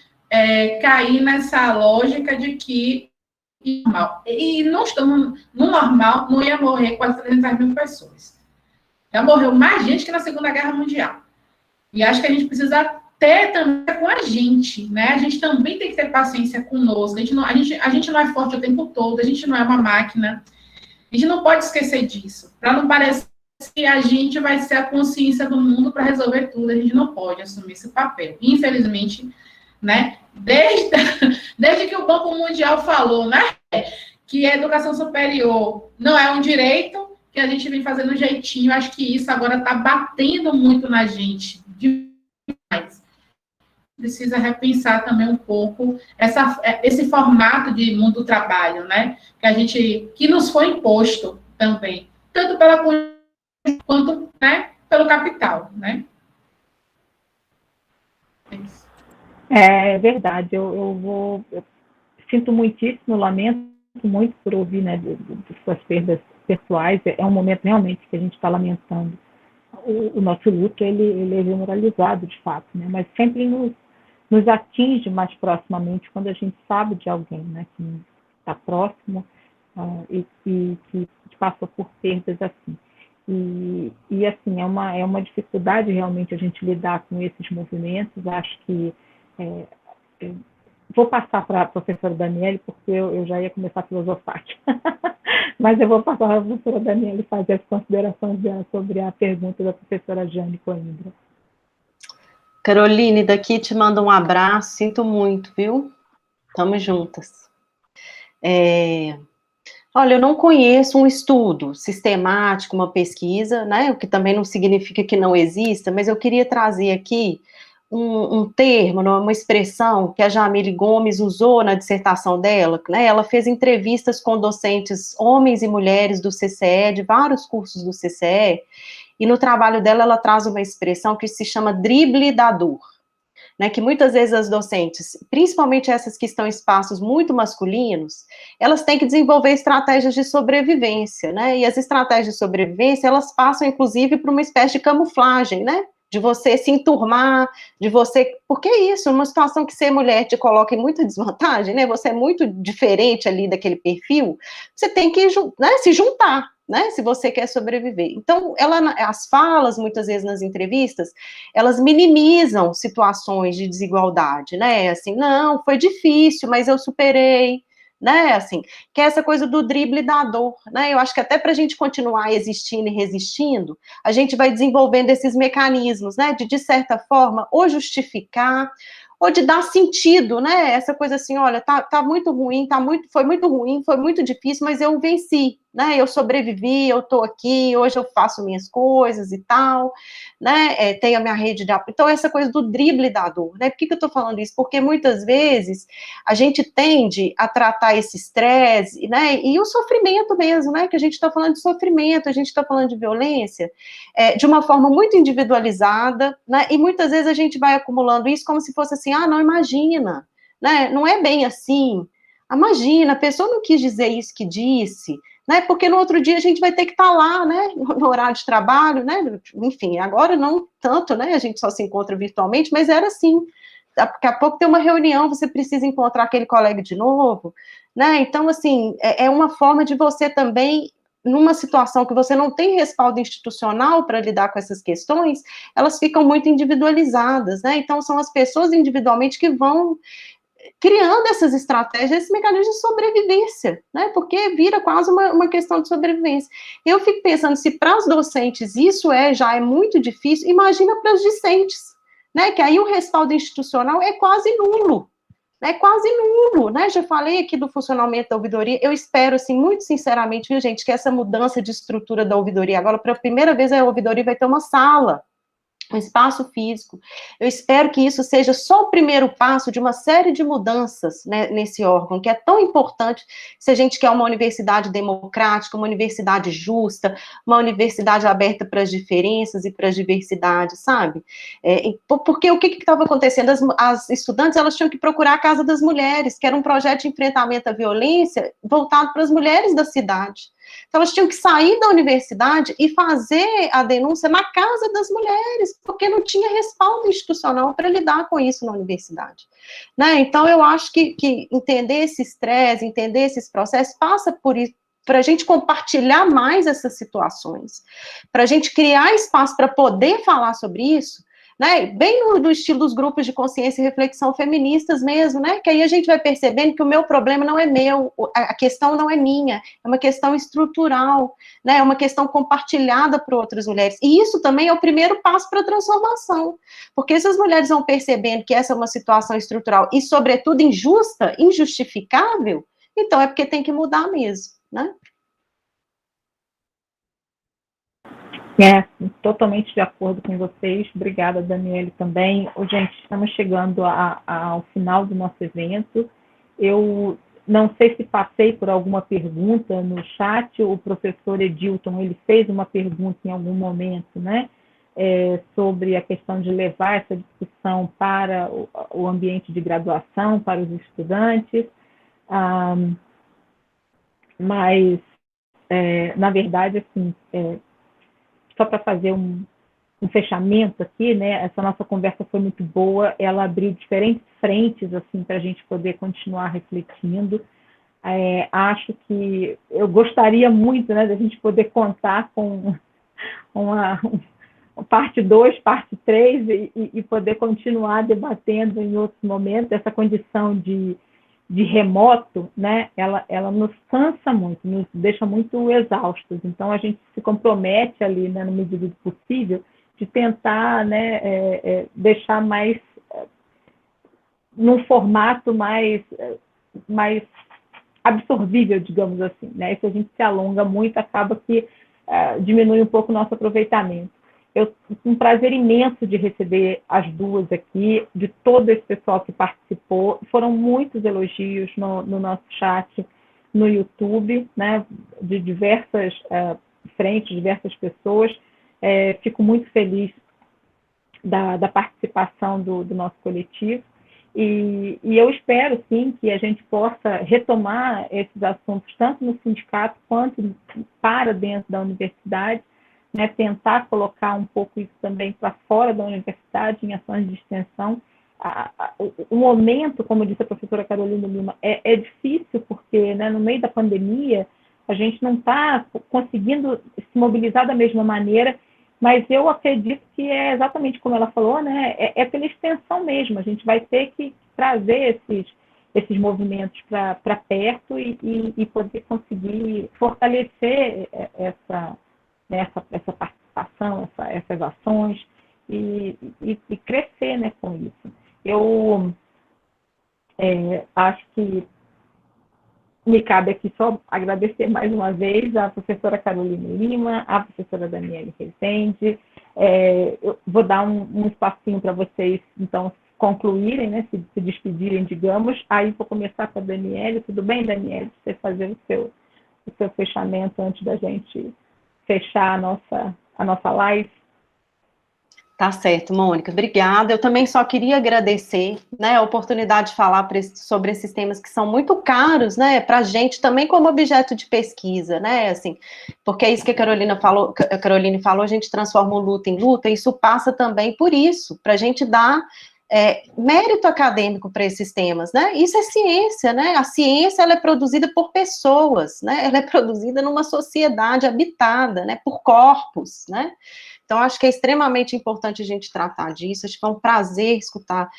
cair nessa lógica de que normal. E não estamos no normal, não ia morrer quase 300 mil pessoas. Já morreu mais gente que na Segunda Guerra Mundial. E acho que a gente precisa ter também com a gente, né? A gente também tem que ter paciência conosco. A gente não é forte o tempo todo, a gente não é uma máquina. A gente não pode esquecer disso. Para não parecer que a gente vai ser a consciência do mundo para resolver tudo. A gente não pode assumir esse papel. Infelizmente, né? Desde que o Banco Mundial falou, né? Que a educação superior não é um direito, que a gente vem fazendo jeitinho. Acho que isso agora está batendo muito na gente. Demais. Precisa repensar também um pouco esse formato de mundo do trabalho, né? Que nos foi imposto também, tanto pela quanto, né, pelo capital, né? É verdade. Eu sinto muitíssimo, lamento muito por ouvir, né, de suas perdas pessoais. É um momento realmente que a gente está lamentando. O nosso luto, ele é generalizado, de fato, né? Mas sempre nos atinge mais proximamente quando a gente sabe de alguém, né, que está próximo e que passou por perdas assim. E assim, é uma dificuldade realmente a gente lidar com esses movimentos. Acho que vou passar para a professora Daniele, porque eu já ia começar a filosofar. Mas eu vou passar para a professora Daniele fazer as considerações dela sobre a pergunta da professora Jane Coimbra. Caroline, daqui te mando um abraço, sinto muito, viu? Estamos juntas. Olha, eu não conheço um estudo sistemático, uma pesquisa, né? O que também não significa que não exista, mas eu queria trazer aqui um termo, uma expressão que a Jamile Gomes usou na dissertação dela, né? Ela fez entrevistas com docentes, homens e mulheres do CCE, de vários cursos do CCE, e no trabalho dela ela traz uma expressão que se chama drible da dor. né, que muitas vezes as docentes, principalmente essas que estão em espaços muito masculinos, elas têm que desenvolver estratégias de sobrevivência, né, e as estratégias de sobrevivência, elas passam, inclusive, por uma espécie de camuflagem, né, de você se enturmar, de você... Porque é isso, numa situação que ser mulher te coloca em muita desvantagem, né, você é muito diferente ali daquele perfil, você tem que, né, se juntar, né, se você quer sobreviver. Então, as falas, muitas vezes nas entrevistas, elas minimizam situações de desigualdade, né, assim, não, foi difícil, mas eu superei, né, assim, que é essa coisa do drible da dor, né, eu acho que até para a gente continuar existindo e resistindo, a gente vai desenvolvendo esses mecanismos, né, de certa forma, ou justificar, ou de dar sentido, né, essa coisa assim, olha, tá muito ruim, foi muito ruim, foi muito difícil, mas eu venci, né, eu sobrevivi, eu tô aqui, hoje eu faço minhas coisas e tal, né, tenho a minha rede de apoio. Então, essa coisa do drible da dor, né, por que eu tô falando isso? Porque muitas vezes a gente tende a tratar esse estresse, né, e o sofrimento mesmo, né, que a gente tá falando de sofrimento, a gente tá falando de violência, de uma forma muito individualizada, né, e muitas vezes a gente vai acumulando isso como se fosse assim, ah, não, imagina, né, não é bem assim, imagina, a pessoa não quis dizer isso que disse, né, porque no outro dia a gente vai ter que estar lá, né, no horário de trabalho, né, enfim, agora não tanto, né, a gente só se encontra virtualmente, mas era assim, daqui a pouco tem uma reunião, você precisa encontrar aquele colega de novo, né, então, assim, é uma forma de você também, numa situação que você não tem respaldo institucional para lidar com essas questões, elas ficam muito individualizadas, né, então são as pessoas individualmente que vão criando essas estratégias, esse mecanismo de sobrevivência, né, porque vira quase uma questão de sobrevivência. Eu fico pensando, se para os docentes isso já é muito difícil, imagina para os discentes, né, que aí o respaldo institucional é quase nulo, né, já falei aqui do funcionamento da ouvidoria, eu espero, assim, muito sinceramente, viu, gente, que essa mudança de estrutura da ouvidoria, agora, pela primeira vez, a ouvidoria vai ter uma sala, um espaço físico. Eu espero que isso seja só o primeiro passo de uma série de mudanças, né, nesse órgão, que é tão importante se a gente quer uma universidade democrática, uma universidade justa, uma universidade aberta para as diferenças e para as diversidades, sabe? Porque o que estava acontecendo? As estudantes, elas tinham que procurar a Casa das Mulheres, que era um projeto de enfrentamento à violência voltado para as mulheres da cidade. Então, elas tinham que sair da universidade e fazer a denúncia na Casa das Mulheres, porque não tinha respaldo institucional para lidar com isso na universidade, né? Então, eu acho que entender esse estresse, entender esses processos, passa por isso, para a gente compartilhar mais essas situações, para a gente criar espaço para poder falar sobre isso, né, bem no estilo dos grupos de consciência e reflexão feministas mesmo, né, que aí a gente vai percebendo que o meu problema não é meu, a questão não é minha, é uma questão estrutural, né, é uma questão compartilhada por outras mulheres, e isso também é o primeiro passo para a transformação, porque se as mulheres vão percebendo que essa é uma situação estrutural, e sobretudo injusta, injustificável, então é porque tem que mudar mesmo, né. Totalmente de acordo com vocês. Obrigada, Daniele, também. Gente, estamos chegando ao final do nosso evento. Eu não sei se passei por alguma pergunta no chat. O professor Edilton, ele fez uma pergunta em algum momento, né, sobre a questão de levar essa discussão para o ambiente de graduação, para os estudantes. Mas, na verdade, assim, só para fazer um fechamento aqui, né? Essa nossa conversa foi muito boa, ela abriu diferentes frentes, assim, para a gente poder continuar refletindo. Acho que eu gostaria muito, né, da gente poder contar com uma parte 2, parte 3, e poder continuar debatendo em outros momentos. Essa condição de remoto, né, ela nos cansa muito, nos deixa muito exaustos. Então, a gente se compromete ali, né, na medida do possível, de tentar, né, deixar mais, num formato mais absorvível, digamos assim, né? E se a gente se alonga muito, acaba que diminui um pouco o nosso aproveitamento. Um prazer imenso de receber as duas aqui, de todo esse pessoal que participou. Foram muitos elogios no nosso chat no YouTube, né, de diversas frentes, diversas pessoas. Fico muito feliz da participação do nosso coletivo. E eu espero, sim, que a gente possa retomar esses assuntos, tanto no sindicato quanto para dentro da universidade, né, tentar colocar um pouco isso também para fora da universidade, em ações de extensão. O momento, como disse a professora Carolina Lima, é difícil, porque, né, no meio da pandemia, a gente não está conseguindo se mobilizar da mesma maneira, mas eu acredito que é exatamente como ela falou, né, é pela extensão mesmo. A gente vai ter que trazer esses movimentos para perto e poder conseguir fortalecer essa participação, essas ações e crescer, né, com isso. Eu acho que me cabe aqui só agradecer mais uma vez a professora Carolina Lima, a professora Daniele Rezende. Eu vou dar um espacinho para vocês, então, concluírem, né, se despedirem, digamos. Aí vou começar com a Daniele. Tudo bem, Daniele? Você fazer o seu fechamento antes da gente fechar a nossa live. Tá certo, Mônica, obrigada. Eu também só queria agradecer, né, a oportunidade de falar sobre esses temas que são muito caros, né, para a gente também como objeto de pesquisa, né, assim, porque é isso que a Caroline falou, a gente transforma o luta em luta, e isso passa também por isso, para a gente dar mérito acadêmico para esses temas, né, isso é ciência, né, a ciência, ela é produzida por pessoas, né, ela é produzida numa sociedade habitada, né, por corpos, né. Então, acho que é extremamente importante a gente tratar disso. Acho que foi um prazer escutar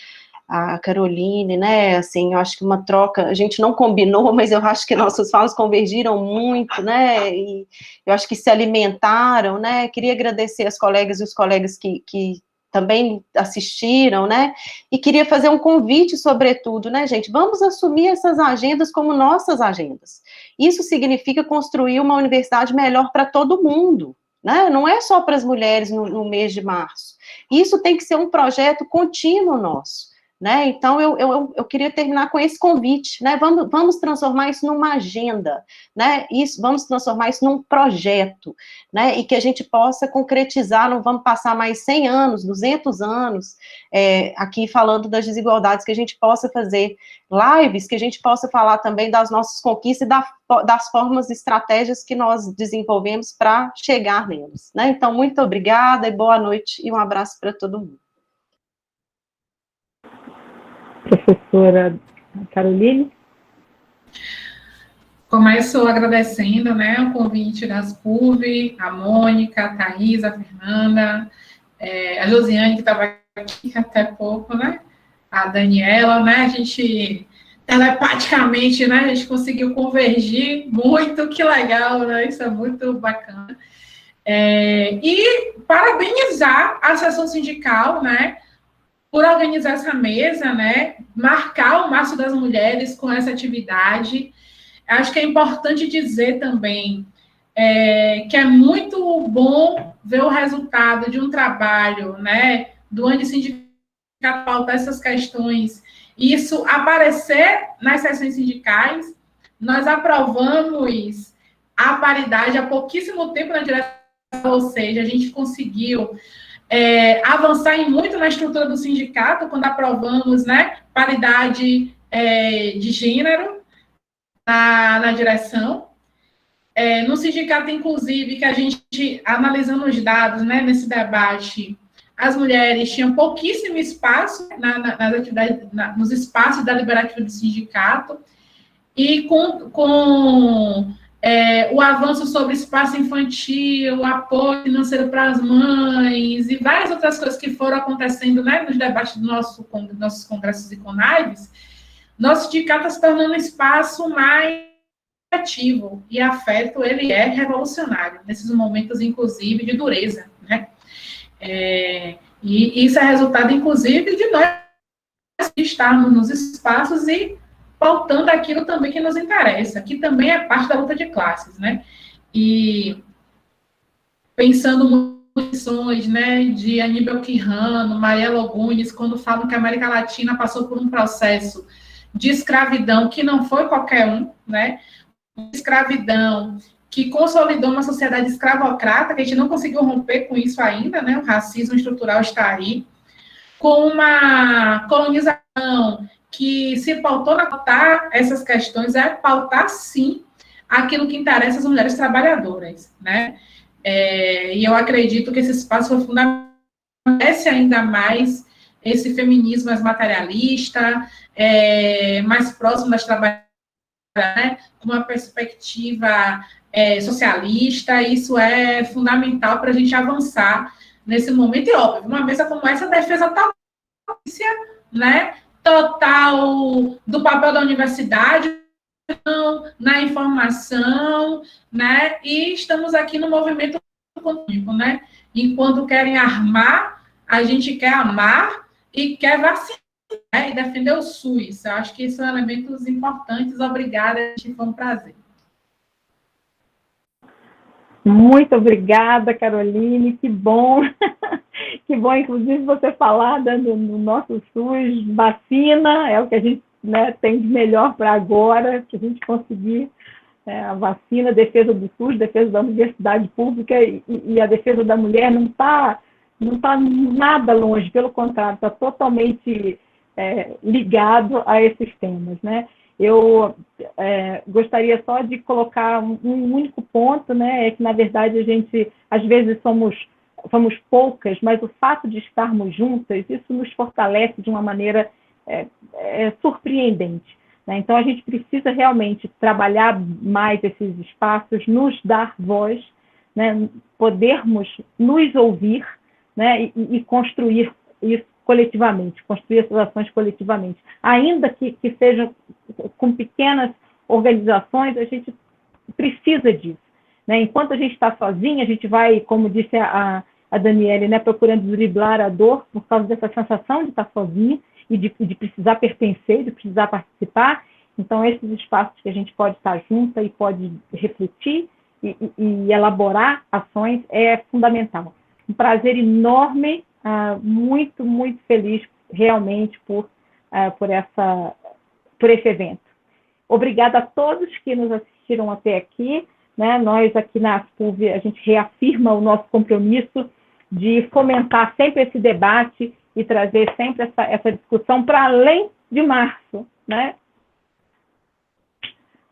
a Caroline, né, assim, eu acho que uma troca, a gente não combinou, mas eu acho que nossas falas convergiram muito, né, e eu acho que se alimentaram, né, queria agradecer as colegas e os colegas que também assistiram, né, e queria fazer um convite, sobretudo, né, gente, vamos assumir essas agendas como nossas agendas. Isso significa construir uma universidade melhor para todo mundo, né? Não é só para as mulheres no mês de março. Isso tem que ser um projeto contínuo nosso, né? Então, eu queria terminar com esse convite, né? Vamos transformar isso numa agenda, né? Vamos transformar isso num projeto, né? E que a gente possa concretizar, não vamos passar mais 100 anos, 200 anos, aqui falando das desigualdades, que a gente possa fazer lives, que a gente possa falar também das nossas conquistas e das formas e estratégias que nós desenvolvemos para chegar neles, né? Então, muito obrigada e boa noite e um abraço para todo mundo. Professora Caroline? Começo agradecendo, né, o convite da ASPUV, a Mônica, a Thaís, a Fernanda, a Josiane, que estava aqui até pouco, né, a Daniela, né, a gente, telepaticamente, né, a gente conseguiu convergir muito, que legal, né, isso é muito bacana. E parabenizar a Associação Sindical, né, por organizar essa mesa, né, marcar o Março das Mulheres com essa atividade. Acho que é importante dizer também que é muito bom ver o resultado de um trabalho, né, do antissindicato pautar essas questões, isso aparecer nas sessões sindicais. Nós aprovamos a paridade há pouquíssimo tempo na direção, ou seja, a gente conseguiu avançar em muito na estrutura do sindicato, quando aprovamos, né, paridade de gênero na direção. No sindicato, inclusive, que a gente, analisando os dados, né, nesse debate, as mulheres tinham pouquíssimo espaço nas atividades, nos espaços deliberativos do sindicato, e com o avanço sobre espaço infantil, apoio financeiro para as mães e várias outras coisas que foram acontecendo, né, nos debates dos nossos congressos e CONAIVs, nosso sindicato está se tornando um espaço mais ativo, e afeto, ele é revolucionário, nesses momentos, inclusive, de dureza, né? E isso é resultado, inclusive, de nós estarmos nos espaços e pautando aquilo também que nos interessa, que também é parte da luta de classes, né? E pensando posições, né, de Aníbal Quijano, Maria Logunes, quando falam que a América Latina passou por um processo de escravidão que não foi qualquer um, né? Escravidão que consolidou uma sociedade escravocrata, que a gente não conseguiu romper com isso ainda, né? O racismo estrutural está aí, com uma colonização que se pautou na pautar essas questões, é pautar, sim, aquilo que interessa às mulheres trabalhadoras, né? E eu acredito que esse espaço foi fundamental, ainda mais esse feminismo mais materialista, mais próximo das trabalhadoras, né, com uma perspectiva socialista. Isso é fundamental para a gente avançar nesse momento. E, óbvio, uma mesa como essa, a defesa total, né, total do papel da universidade na informação, né, e estamos aqui no movimento contínuo, né, enquanto querem armar, a gente quer amar e quer vacinar, e defender o SUS. Eu acho que são elementos importantes. Obrigada, foi um prazer. Muito obrigada, Caroline, que bom, que bom, inclusive, você falar no nosso SUS, vacina, é o que a gente, né, tem de melhor para agora, que a gente conseguir a vacina, defesa do SUS, defesa da universidade pública e a defesa da mulher não está nada longe, pelo contrário, está totalmente ligado a esses temas, né? Eu gostaria só de colocar um único ponto, né? É que, na verdade, a gente, às vezes, somos poucas, mas o fato de estarmos juntas, isso nos fortalece de uma maneira surpreendente, né? Então, a gente precisa realmente trabalhar mais esses espaços, nos dar voz, né? Podermos nos ouvir, né? E construir isso coletivamente, construir essas ações coletivamente. Ainda que sejam com pequenas organizações, a gente precisa disso, né? Enquanto a gente está sozinha, a gente vai, como disse a Daniele, né, procurando driblar a dor por causa dessa sensação de estar sozinha e de precisar pertencer, de precisar participar. Então, esses espaços que a gente pode estar junta e pode refletir e elaborar ações é fundamental. Um prazer enorme, muito, muito feliz realmente por esse evento. Obrigada a todos que nos assistiram até aqui, né? Nós aqui na ASPUV, a gente reafirma o nosso compromisso de fomentar sempre esse debate e trazer sempre essa discussão para além de março, né?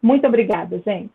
Muito obrigada, gente.